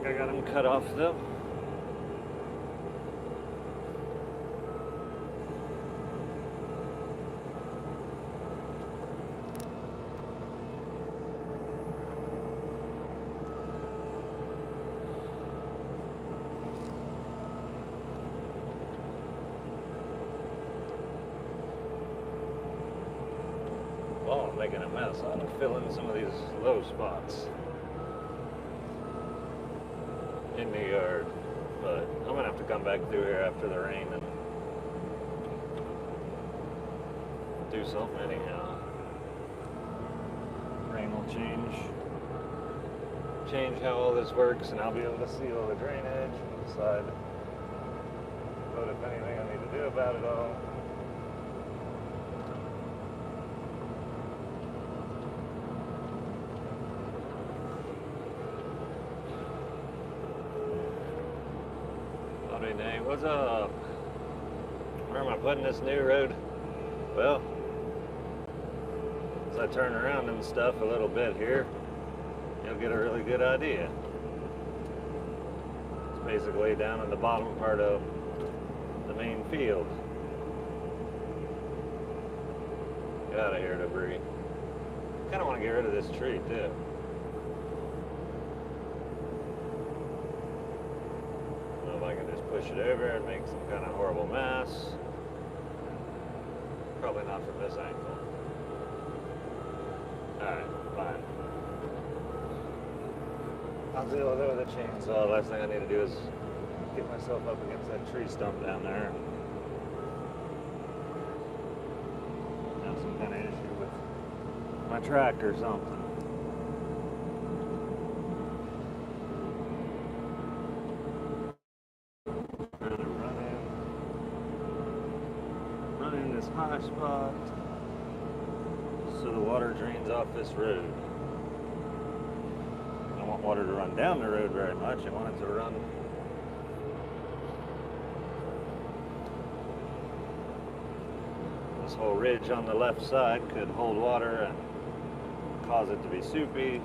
I got them cut off though. Well, I'm making a mess. I'm gonna fill in some of these low spots in the yard, but I'm gonna have to come back through here after the rain and do something anyhow. Rain will change how all this works, and I'll be able to see all the drainage and decide what, if anything, I need to do about it all. Hey, what's up? Where am I putting this new road? Well, as I turn around and stuff a little bit here, you'll get a really good idea. It's basically down in the bottom part of the main field. Get out of here, debris. Kind of want to get rid of this tree too. Push it over and make some kind of horrible mess. Probably not from this angle. Alright, fine. I'll deal with it with a chainsaw. Last thing I need to do is get myself up against that tree stump down there. Have some kind of issue with my track or something. High spot so the water drains off this road. I don't want water to run down the road very much. I want it to run this whole ridge on the left side could hold water and cause it to be soupy.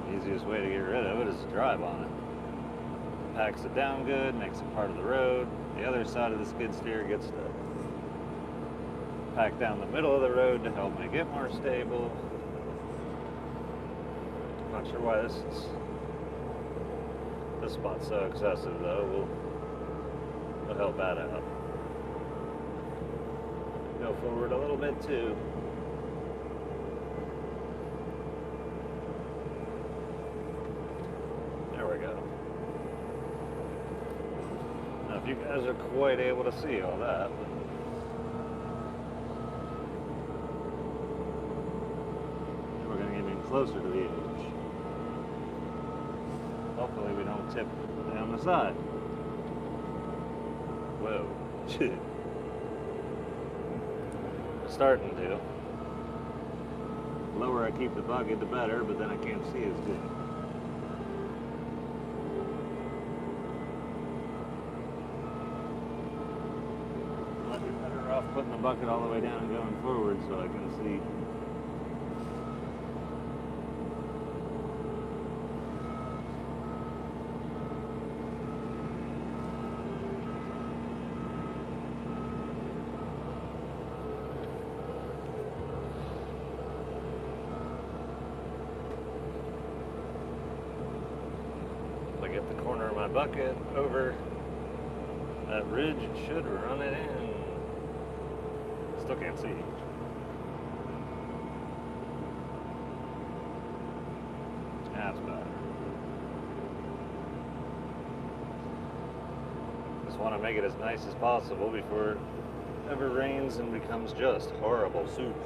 The easiest way to get rid of it is to drive on it. Packs it down good, makes it part of the road. The other side of the skid steer gets to pack down the middle of the road to help make it more stable. Not sure why this spot's so excessive though. We'll help that out. Go forward a little bit too. There we go. You guys are quite able to see all that. We're going to get even closer to the edge. Hopefully we don't tip down the side. Whoa. Shit. starting to. The lower I keep the bucket, the better, but then I can't see as good. I'd be better off putting the bucket all the way down and going forward so I can see. I get the corner of my bucket over that ridge, it should run it in. Still can't see. That's better. Just want to make it as nice as possible before it ever rains and becomes just horrible soup.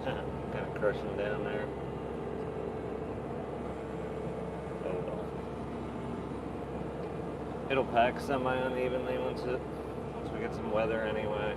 Kind of crushing down there. Oh well. It'll pack semi-unevenly once we get some weather anyway.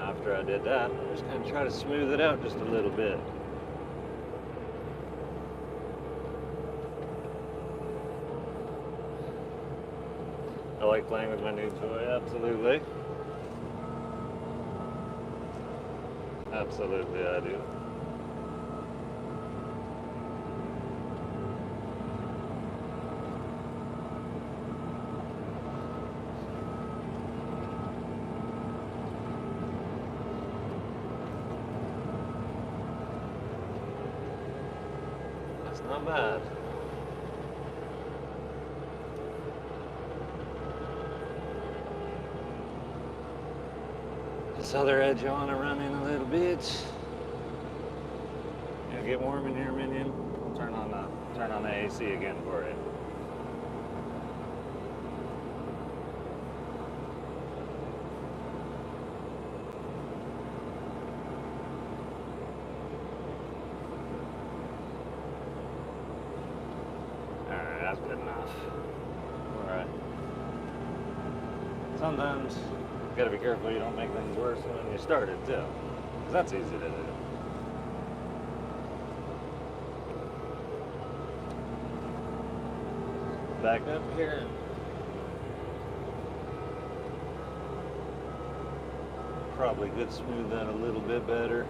After I did that, I'm just going to try to smooth it out just a little bit. I like playing with my new toy, absolutely. Absolutely I do. That's not bad. This other edge I want to run in a little bit. It'll get warm in here, minion. I'll turn on the AC again for you. Alright, that's good enough. Alright. Sometimes you gotta be careful you don't make things worse than when you started too. Because that's easy to do. Back up here. Probably could smooth that a little bit better.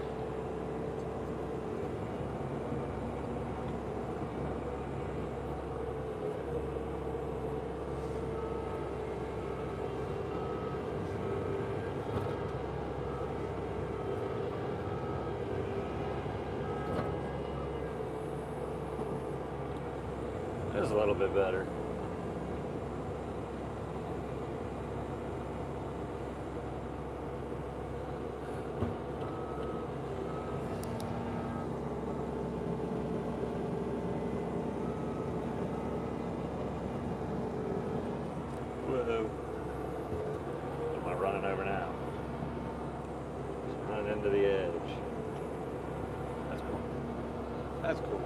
It's a little bit better. Whoa. What am I running over now? Just running into the edge. That's cool. That's cool.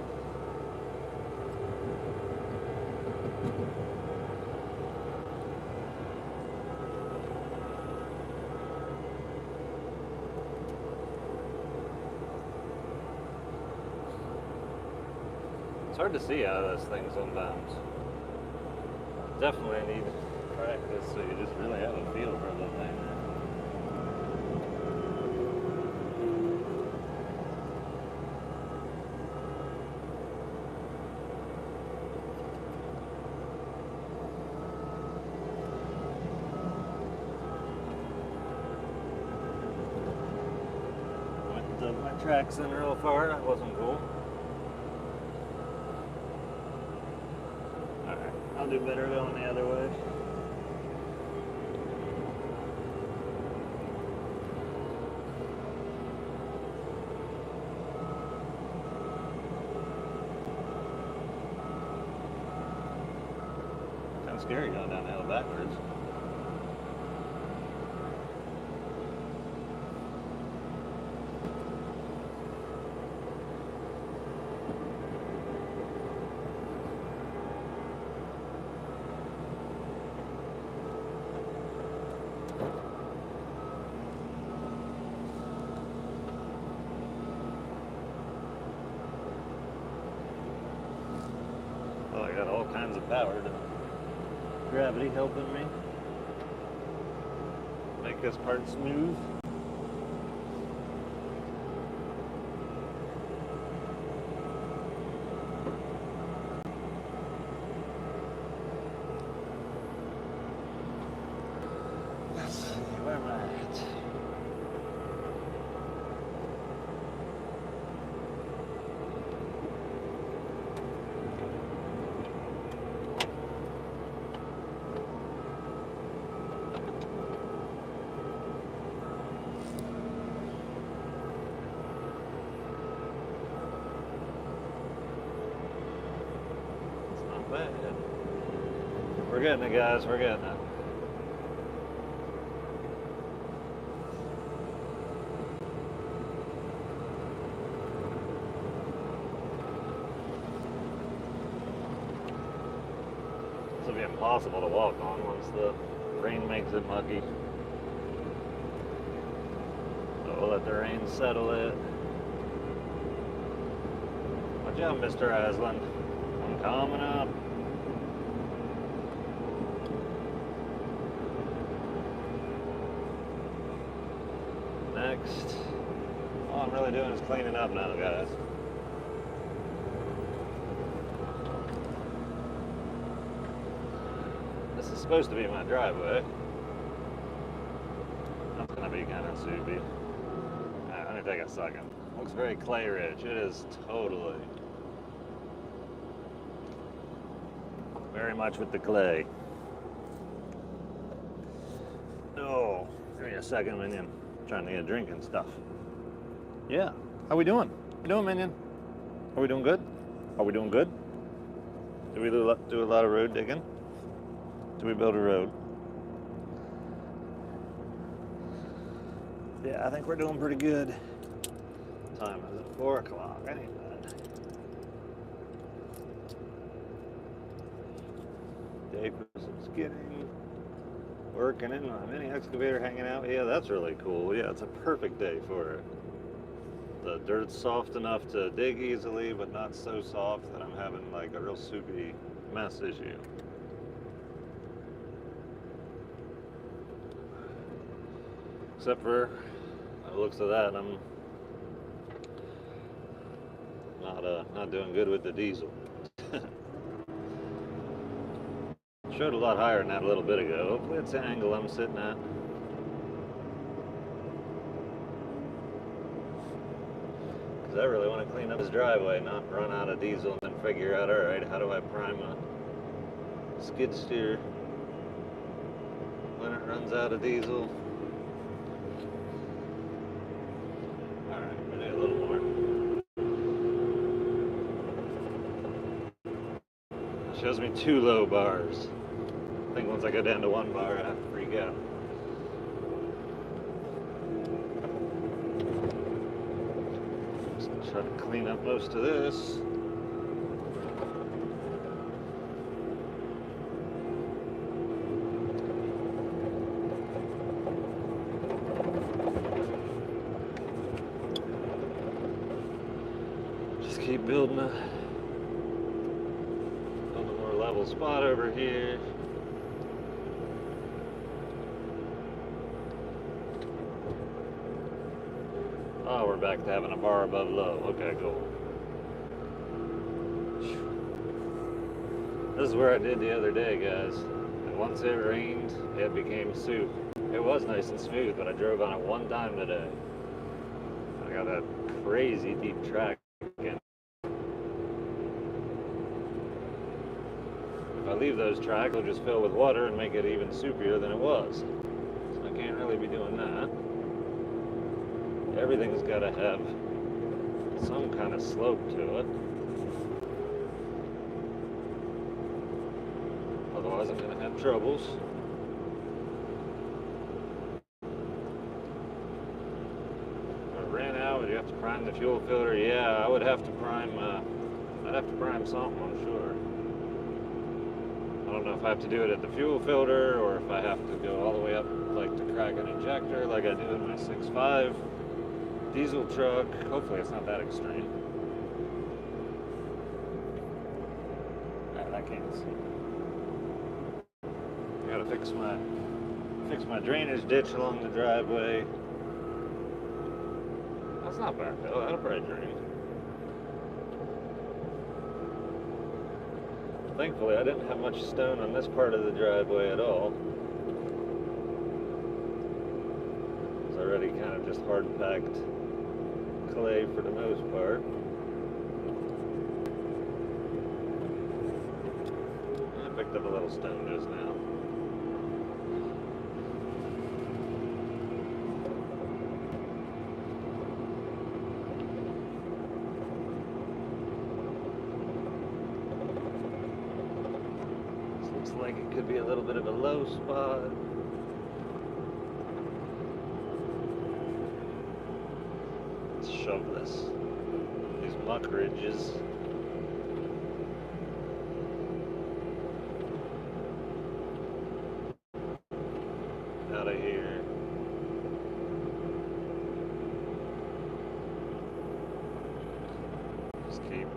It's hard to see out of this thing sometimes. Definitely need practice so you just really have a feel for the thing. Went my tracks in real far, that wasn't cool. I'll do better going the other way. scary going down the hill backwards. Oh, I got all kinds of power to gravity helping me make this part smooth. Let's see, where am I at? Bad. We're getting it, guys. We're getting it. This will be impossible to walk on once the rain makes it mucky. So we'll let the rain settle it. Watch out, Mr. Aslan. I'm coming up. Next. All I'm really doing is cleaning up now, guys. This is supposed to be my driveway. That's gonna be kind of soupy. Alright, let me take a second. Looks very clay rich. It is totally. Very much with the clay. Oh, give me a second, Minion. I'm trying to get a drink and stuff. Yeah. How we doing? How we doing, Minion? Are we doing good? Are we doing good? Did we do a lot of road digging? Did we build a road? Yeah, I think we're doing pretty good. What time is it? 4 o'clock. I ain't bad. Day for some skinning. Working in my mini excavator, hanging out. Yeah, that's really cool. Yeah, it's a perfect day for it. The dirt's soft enough to dig easily, but not so soft that I'm having like a real soupy mess issue. Except for the looks of that, I'm not doing good with the diesel. Showed a lot higher than that a little bit ago. Hopefully it's the angle I'm sitting at. Because I really want to clean up this driveway, not run out of diesel and then figure out, alright, how do I prime a skid steer when it runs out of diesel? Alright, we're gonna do a little more. It shows me 2 low bars. I think once I go down to 1 bar, I have to freak out. Just gonna try to clean up most of this. Just keep building a more level spot over here. Oh, we're back to having a bar above low. Okay, cool. This is where I did the other day, guys. And once it rained, it became soup. It was nice and smooth, but I drove on it one time today. I got that crazy deep track again. If I leave those tracks, they'll just fill with water and make it even soupier than it was. So I can't really be doing that. Everything's got to have some kind of slope to it. I wasn't going to have troubles. If I ran out, would you have to prime the fuel filter? Yeah, I would have to prime, I'd have to prime something, I'm sure. I don't know if I have to do it at the fuel filter or if I have to go all the way up like to crack an injector like I do in my 6.5 diesel truck. Hopefully it's not that extreme. Alright, I can't see. I gotta fix my drainage ditch along the driveway. That's not bad though, that'll probably drain. Thankfully, I didn't have much stone on this part of the driveway at all. It's already kind of just hard-packed clay for the most part. I picked up a little stone just now. Like it could be a little bit of a low spot. Let's shove these muck ridges. Out of here. Just keep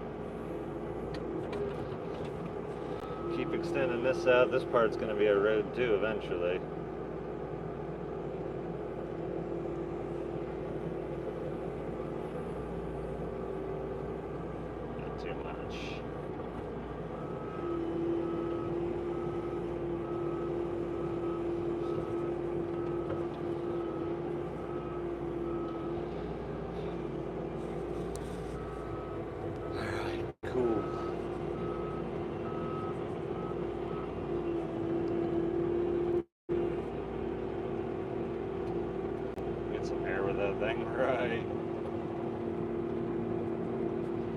extending this out. This part's going to be a road too eventually. Not too much. Alright, cool. That thing right.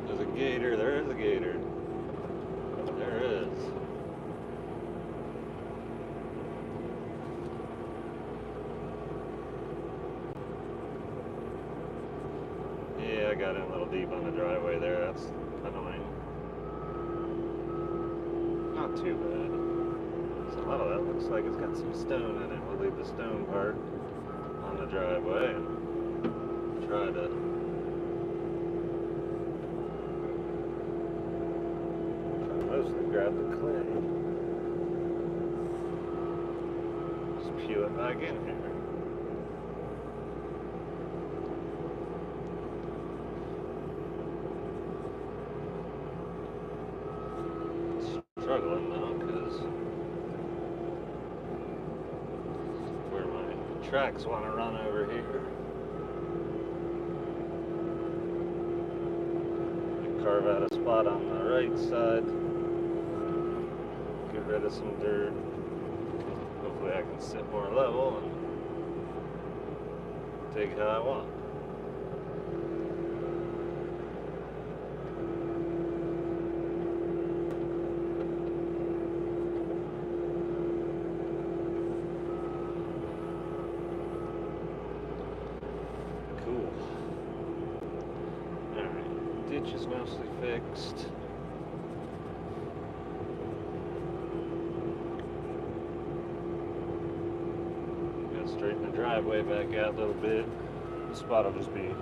There's a gator. There is a gator. There is. Yeah, I got in a little deep on the driveway there. That's annoying. Not too bad. So a lot of that looks like it's got some stone in it. We'll leave the stone part on the driveway and try to mostly grab the clay. Just peel it back in here. Struggling though, because where my tracks want to run over here. Carve out a spot on the right side, get rid of some dirt. Hopefully I can sit more level and dig how I want. Cool. Alright, ditch is mostly fixed. Gotta straighten the driveway back out a little bit. The spot will just be...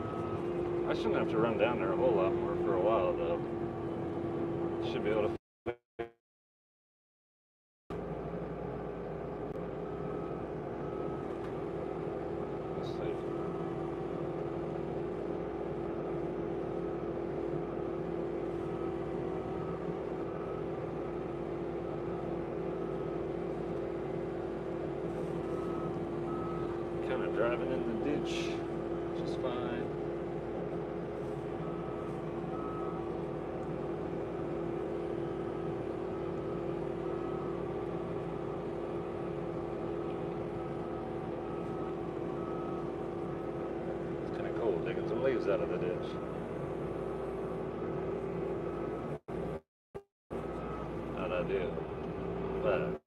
I shouldn't have to run down there a whole lot more for a while though. Should be able to... Kind of driving in the ditch, which is fine. It's kind of cold, digging some leaves out of the ditch. How'd I do? But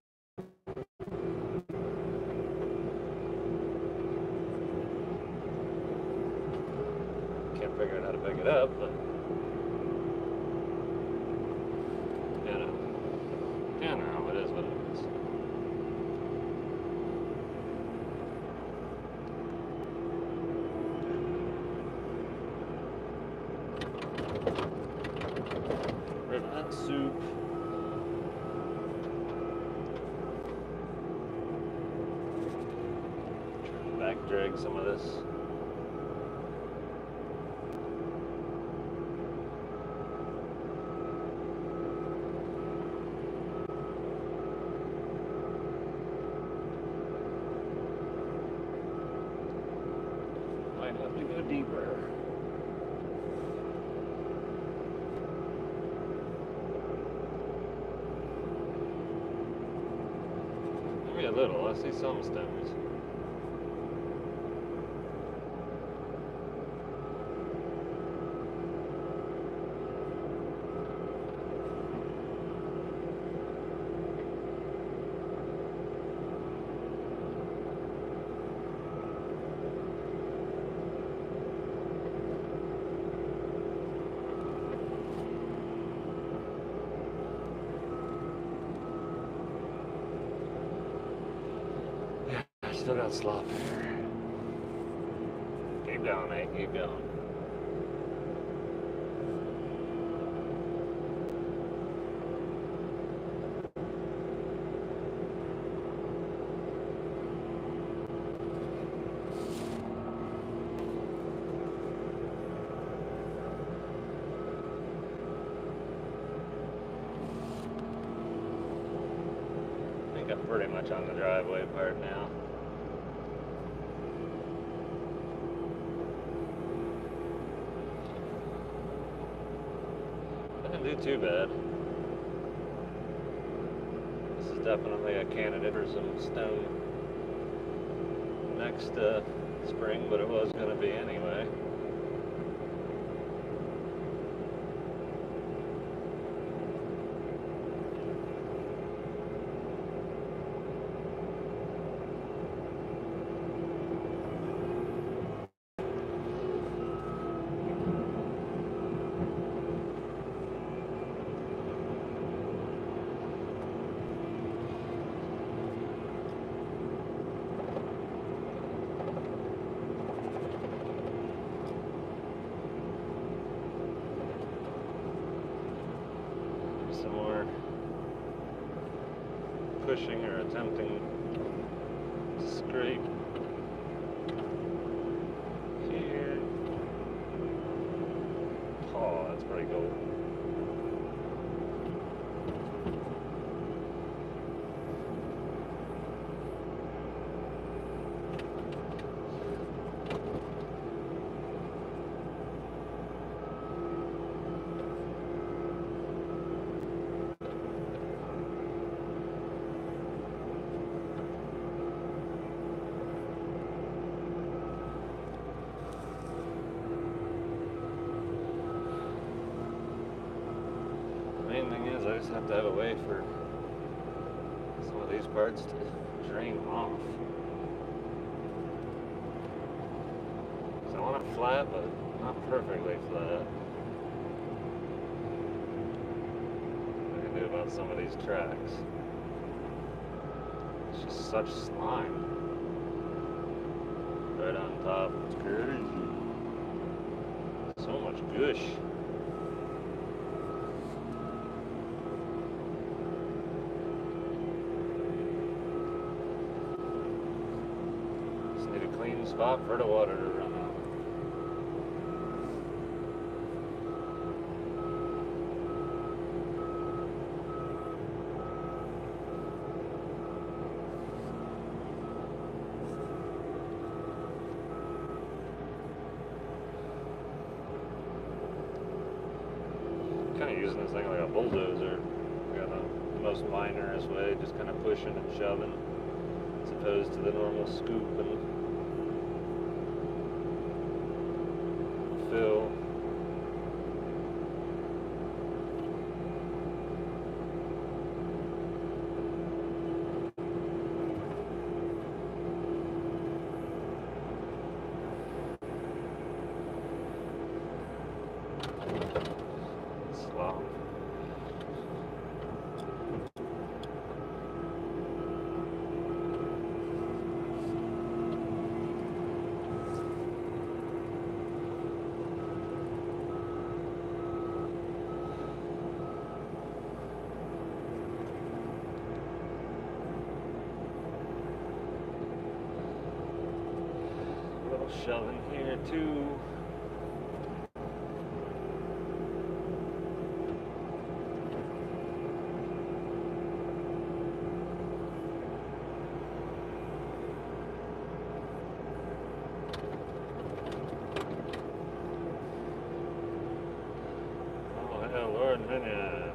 figure out how to pick it up, but you know, it is what it is. Rid of that soup. Back drag some of this. Might have to go deeper. Maybe a little. I see some stems. Still got slop here. Keep going, mate. Keep going. I think I'm pretty much on the driveway part now. Do too bad. This is definitely a candidate for some stone next spring, but it was going to be anyway. Some more pushing or attempting to scrape here. Oh, that's pretty cool. Main thing is I just have to have a way for some of these parts to drain off. So I want it flat, but not perfectly flat. What I can do about some of these tracks. It's just such slime. Right on top. It's crazy. So much gush. Clean spot for the water to run out. Kind of using this thing like a bulldozer. You know, the most minorest way, just kind of pushing and shoving, as opposed to the normal scoop and fill. shoving here too. Oh hell, Lord Vineyard.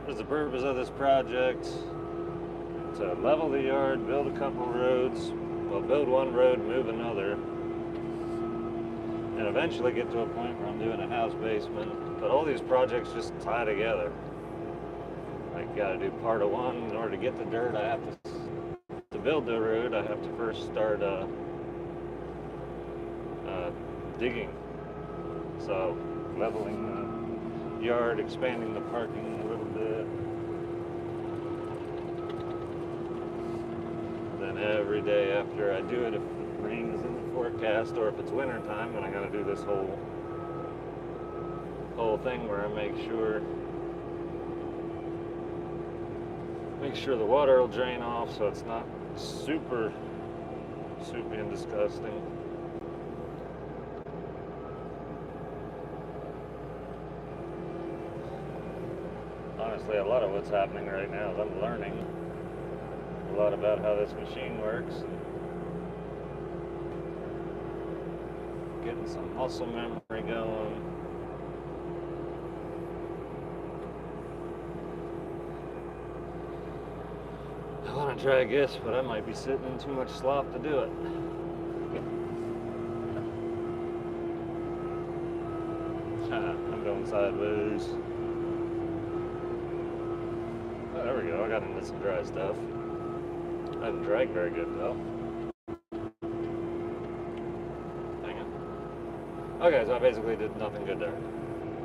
What's the purpose of this project? To level the yard, build a couple roads, well, build one road, move another, and eventually get to a point where I'm doing a house basement. But all these projects just tie together. I gotta do part of one. In order to get the dirt, I have to build the road, I have to first start digging. So leveling the yard, expanding the parking a little bit. Then every day after I do it, if rain is in the forecast or if it's winter time, then I gotta do this whole thing where I make sure the water will drain off so it's not super soupy and disgusting. Honestly, a lot of what's happening right now is I'm learning a lot about how this machine works and getting some muscle memory going. I want to try this, but I might be sitting in too much slop to do it. I'm going sideways. Oh, there we go. I got into some dry stuff. I didn't drag very good though. Dang it. Okay, so I basically did nothing good there.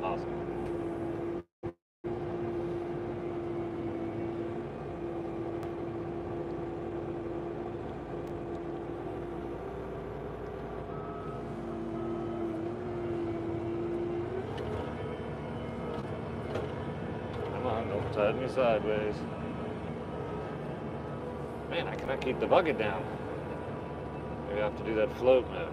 Awesome. Come on, don't tide me sideways. Man, I cannot keep the bucket down. Maybe I have to do that float mode.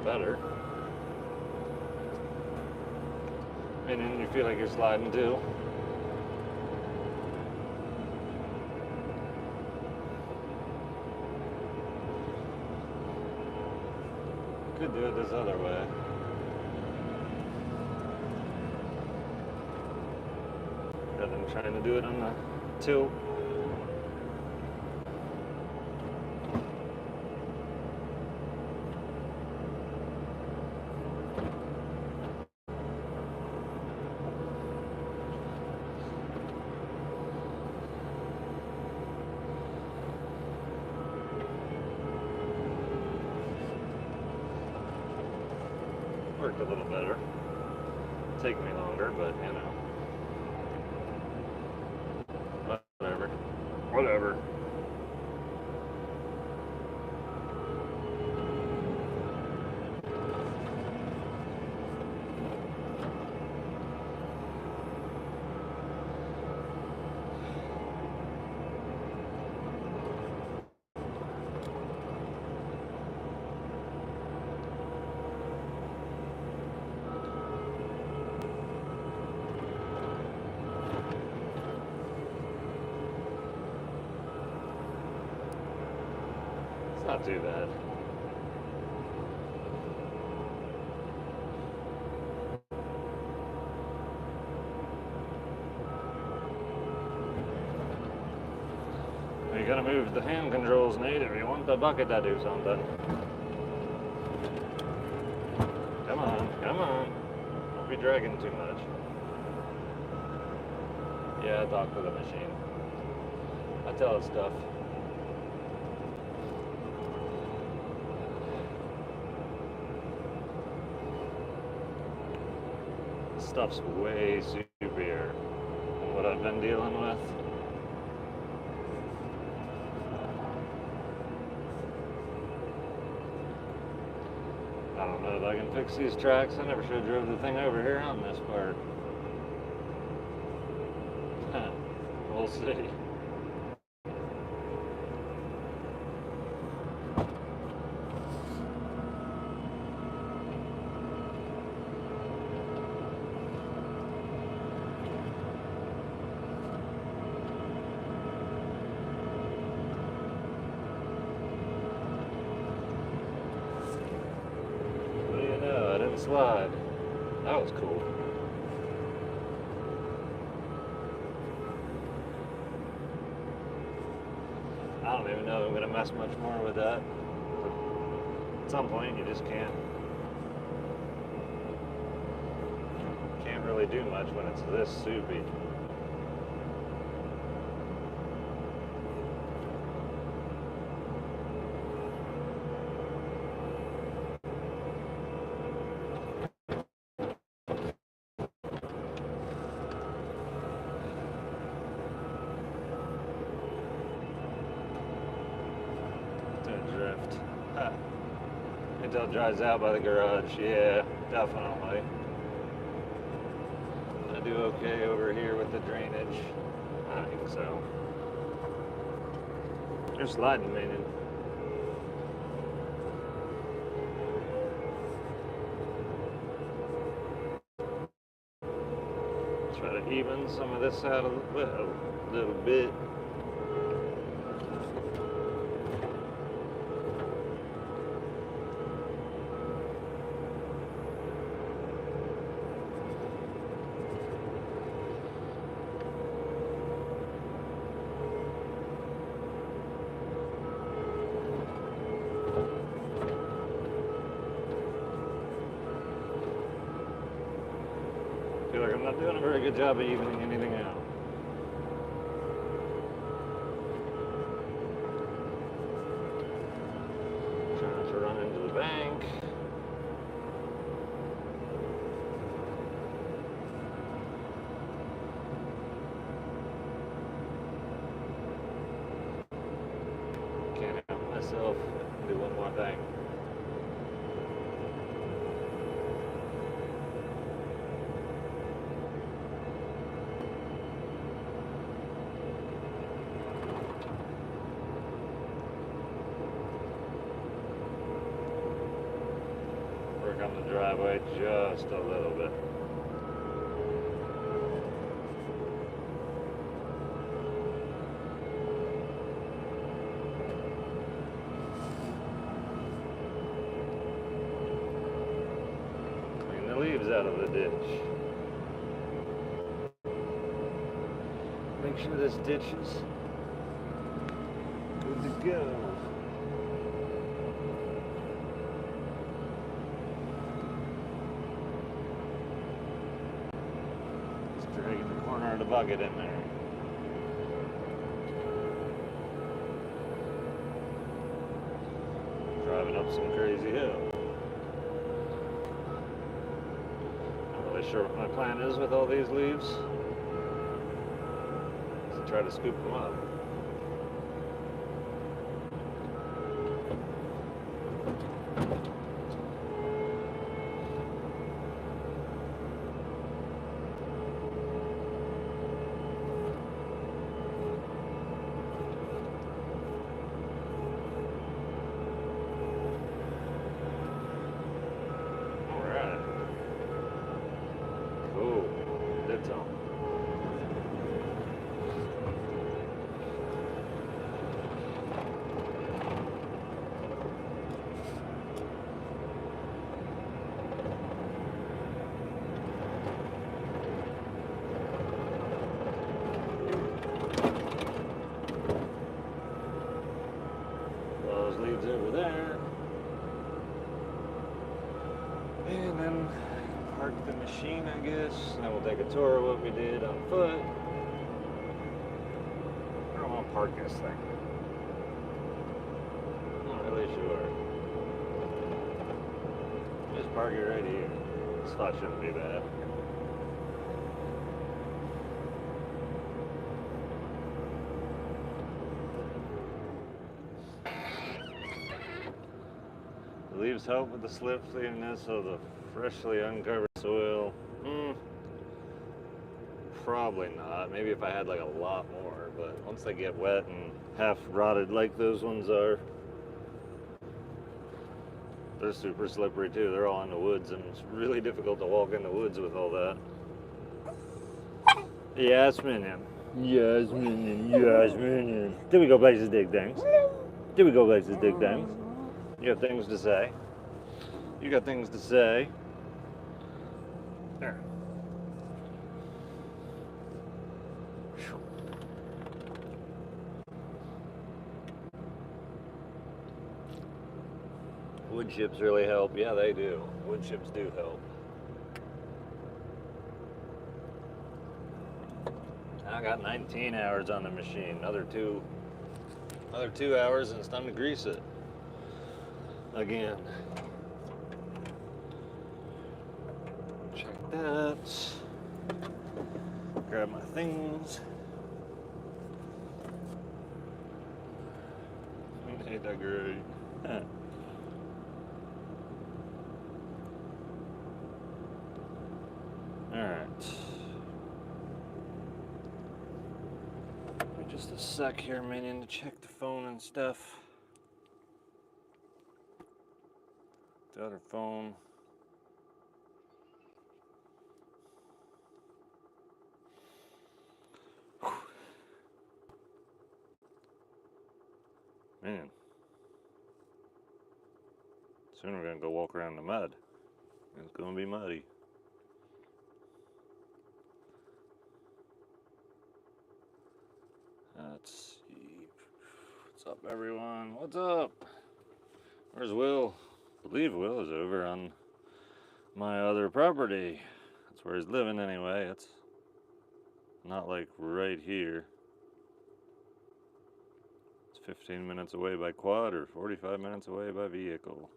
Better. And then you feel like you're sliding too. Could do it this other way. Rather than trying to do it on the tilt. Worked a little better. Take me longer, but you know. Whatever. It's not too bad. You gotta move the hand controls, Nate, if you want the bucket to do something. Come on, come on. Don't be dragging too much. Yeah, I talk to the machine. I tell it stuff. Stuff's way superior than what I've been dealing with. I don't know if I can fix these tracks. I never should have drove the thing over here on this part. We'll see. What do you know? I didn't slide. That was cool. I don't even know if I'm going to mess much more with that. At some point, you just can't really do much when it's this soupy. Drift. Until it dries out by the garage. Yeah, definitely. I do okay over here with the drainage. I think so. They're sliding, man. Try to even some of this out a little bit. I feel like I'm not doing a very good job of evening anything out. Trying not to run into the bank. Can't help myself. Do one more thing. On the driveway just a little bit. Clean the leaves out of the ditch. Make sure this ditch is good to go. Dragging the corner of the bucket in there. Driving up some crazy hill. Not really sure what my plan is with all these leaves. To try to scoop them up. Those leads over there. And then park the machine, I guess. And then we'll take a tour of what we did on foot. I don't want to park this thing. I'm not really sure. Just park it right here. This spot shouldn't be bad. The leaves help with the slip-cleanness of the freshly uncovered soil. Probably not. Maybe if I had like a lot more, but once they get wet and half rotted like those ones are, they're super slippery too. They're all in the woods, and it's really difficult to walk in the woods with all that. Yes, minion. Yes, minion. Yes, minion. Did we go places, dig things? Did we go places, dig things? You have things to say. You got things to say. There. Wood chips really help. Yeah, they do. Wood chips do help. I got 19 hours on the machine. Another two hours, and it's time to grease it again. Check that. Grab my things. Ain't that great? Alright. Just a sec here, minion, to check the phone and stuff. The other phone. Man. Soon we're gonna go walk around the mud. It's gonna be muddy. Let's see. What's up, everyone? What's up? Where's Will? I believe Will is over on my other property. That's where he's living anyway. It's not like right here. It's 15 minutes away by quad or 45 minutes away by vehicle.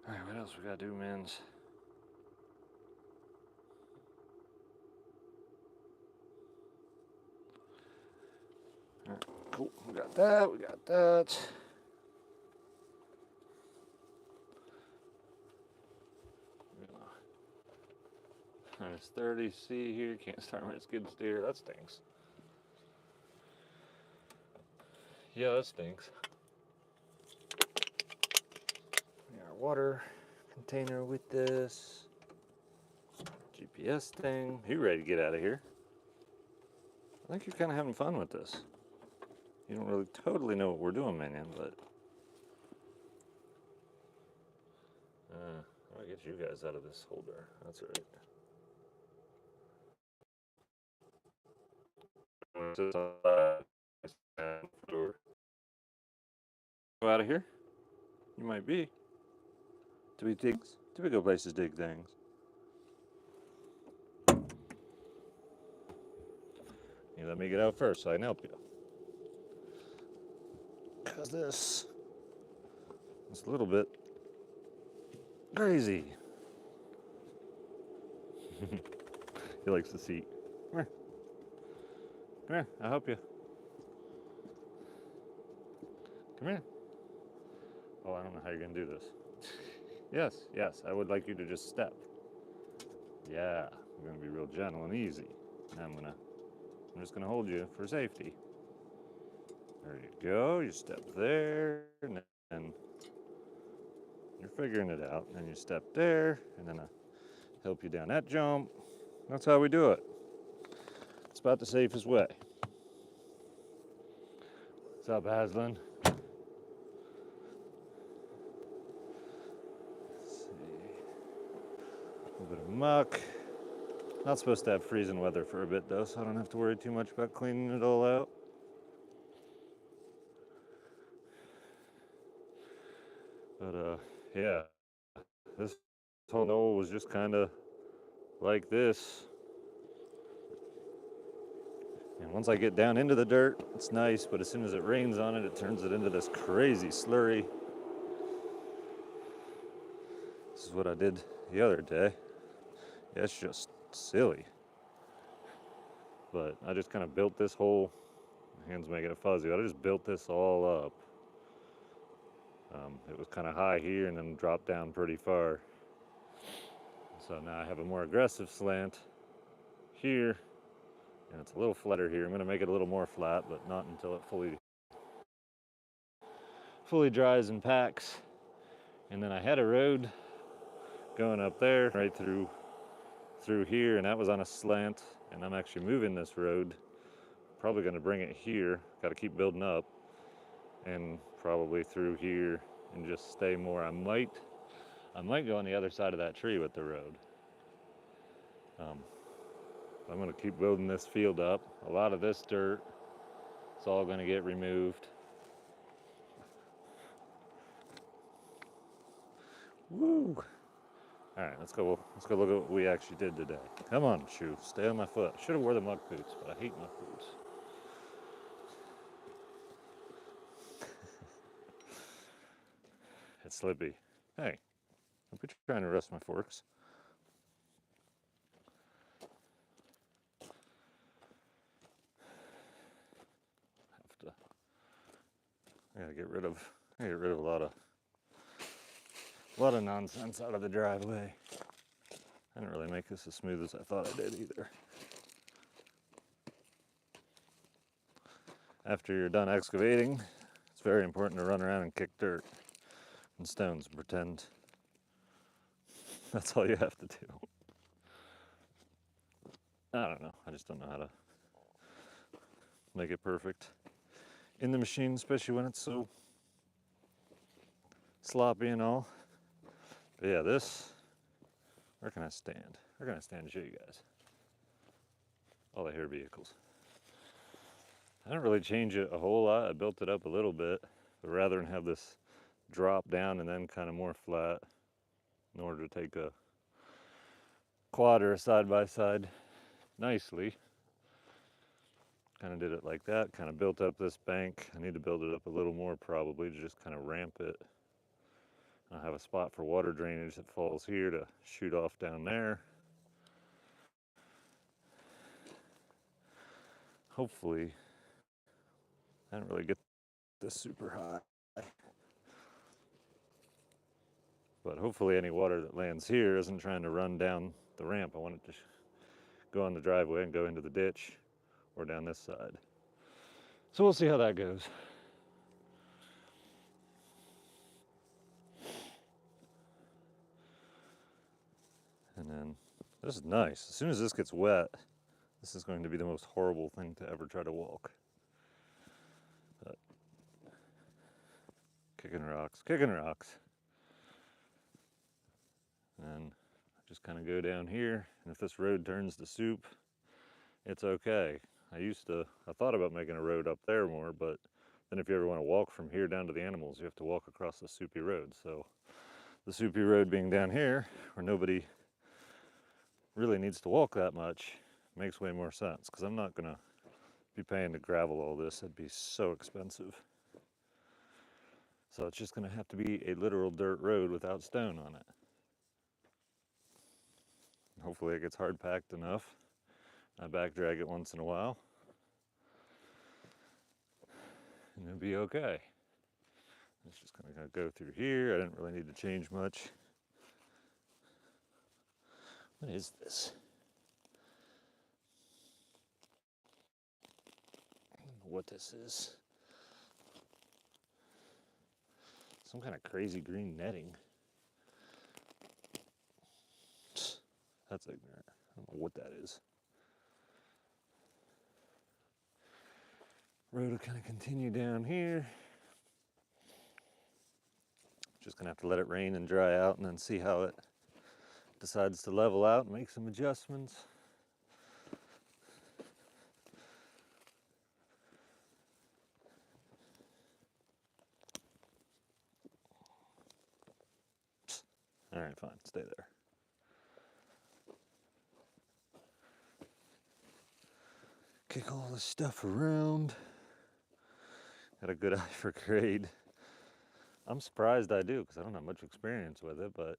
Alright, what else we gotta do, mins? Alright, cool. We got that, we got that. Minus 30C here, can't start my skid steer. That stinks. Yeah, that stinks. Our water container with this GPS thing. You ready to get out of here? I think you're kind of having fun with this. You don't really totally know what we're doing, minion, but I'll get you guys out of this holder. That's right. Go out of here? You might be. Do we dig? Do we go places dig things? You let me get out first so I can help you. Cause this is a little bit crazy. He likes the seat. Come here. Come here, I'll help you. Come here. Oh, I don't know how you're gonna do this. Yes, yes, I would like you to just step. Yeah, I'm gonna be real gentle and easy. Now I'm just gonna hold you for safety. There you go, you step there, and then you're figuring it out. And then you step there, and then I help you down that jump. That's how we do it. It's about the safest way. What's up, Aslan? Let's see. A little bit of muck. Not supposed to have freezing weather for a bit though, so I don't have to worry too much about cleaning it all out. But yeah, this whole knoll was just kind of like this. And once I get down into the dirt, it's nice, but as soon as it rains on it, it turns it into this crazy slurry. This is what I did the other day. Yeah, it's just silly. But I just kind of built this whole, my hand's making it fuzzy, but I just built this all up. It was kind of high here and then dropped down pretty far. So now I have a more aggressive slant here, and it's a little flatter here. I'm going to make it a little more flat, but not until it fully dries and packs. And then I had a road going up there right through here, and that was on a slant, and I'm actually moving this road, probably going to bring it here, got to keep building up, and probably through here and just stay more. I might go on the other side of that tree with the road. I'm going to keep building this field up. A lot of this dirt, it's all going to get removed. Woo! All right, let's go look at what we actually did today. Come on, shoe, stay on my foot. Should have wore the muck boots, but I hate muck boots. It's slippy. Hey, don't be trying to rust my forks. I gotta get rid of a lot of nonsense out of the driveway. I didn't really make this as smooth as I thought I did either. After you're done excavating, it's very important to run around and kick dirt and stones and pretend that's all you have to do. I don't know. I just don't know how to make it perfect in the machine, especially when it's so sloppy and all. But yeah, where can I stand? Where can I stand to show you guys? All I hear vehicles. I didn't really change it a whole lot. I built it up a little bit, but rather than have this drop down and then kind of more flat in order to take a quad or a side by side nicely. Kind of did it like that, kind of built up this bank. I need to build it up a little more probably to just kind of ramp it. I have a spot for water drainage that falls here to shoot off down there. Hopefully, I didn't really get this super high. But hopefully any water that lands here isn't trying to run down the ramp. I want it to go on the driveway and go into the ditch or down this side. So we'll see how that goes. And then this is nice. As soon as this gets wet, this is going to be the most horrible thing to ever try to walk. But kicking rocks. And just kind of go down here, and if this road turns to soup, it's okay. I thought about making a road up there more, but then if you ever want to walk from here down to the animals, you have to walk across the soupy road. So the soupy road being down here, where nobody really needs to walk that much, makes way more sense, because I'm not gonna be paying to gravel all this. It'd be so expensive. So it's just gonna have to be a literal dirt road without stone on it. Hopefully it gets hard packed enough. I back drag it once in a while, and it'll be okay. It's just gonna go through here. I didn't really need to change much. What is this? I don't know what this is. Some kind of crazy green netting. That's ignorant. I don't know what that is. Road will kind of continue down here. Just gonna have to let it rain and dry out and then see how it decides to level out and make some adjustments. All right, fine, stay there. Kick all this stuff around. Got a good eye for grade. I'm surprised I do, because I don't have much experience with it, but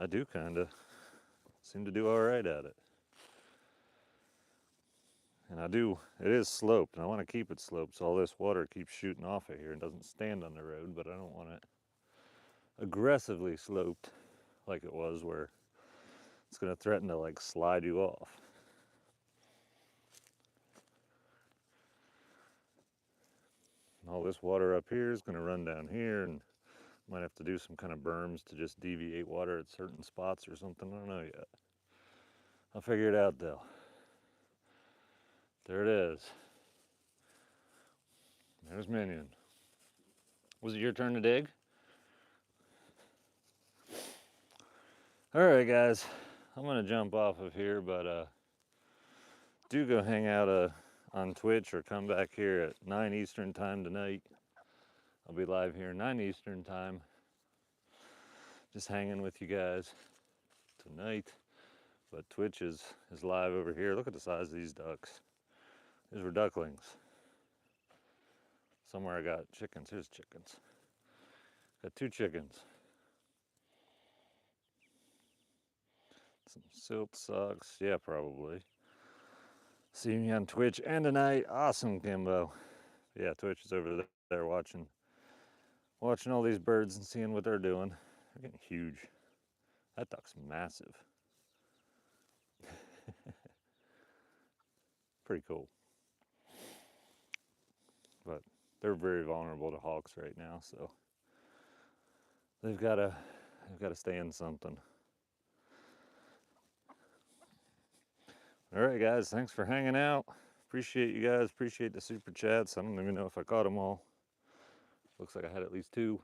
I do kind of seem to do all right at it. And it is sloped, and I want to keep it sloped so all this water keeps shooting off of here and doesn't stand on the road, but I don't want it aggressively sloped like it was where it's going to threaten to like slide you off. All this water up here is going to run down here, and might have to do some kind of berms to just deviate water at certain spots or something. I don't know yet. I'll figure it out though. There it is. There's Minion. Was it your turn to dig? All right, guys. I'm gonna jump off of here, but do go hang out on Twitch or come back here at 9 Eastern time tonight. I'll be live here 9 Eastern time. Just hanging with you guys tonight. But Twitch is live over here. Look at the size of these ducks. These were ducklings. Somewhere I got chickens. Here's chickens. Got 2 chickens. Some silt socks. Yeah, probably. See me on Twitch and tonight. Awesome, Kimbo. Yeah, Twitch is over there watching all these birds and seeing what they're doing. They're getting huge. That duck's massive. Pretty cool. But they're very vulnerable to hawks right now, so they've got to stay in something. All right, guys, thanks for hanging out. Appreciate you guys. Appreciate the super chats. I don't even know if I caught them all. Looks like I had at least 2.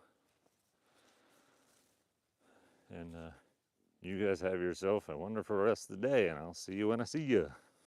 And you guys have yourself a wonderful rest of the day, and I'll see you when I see you.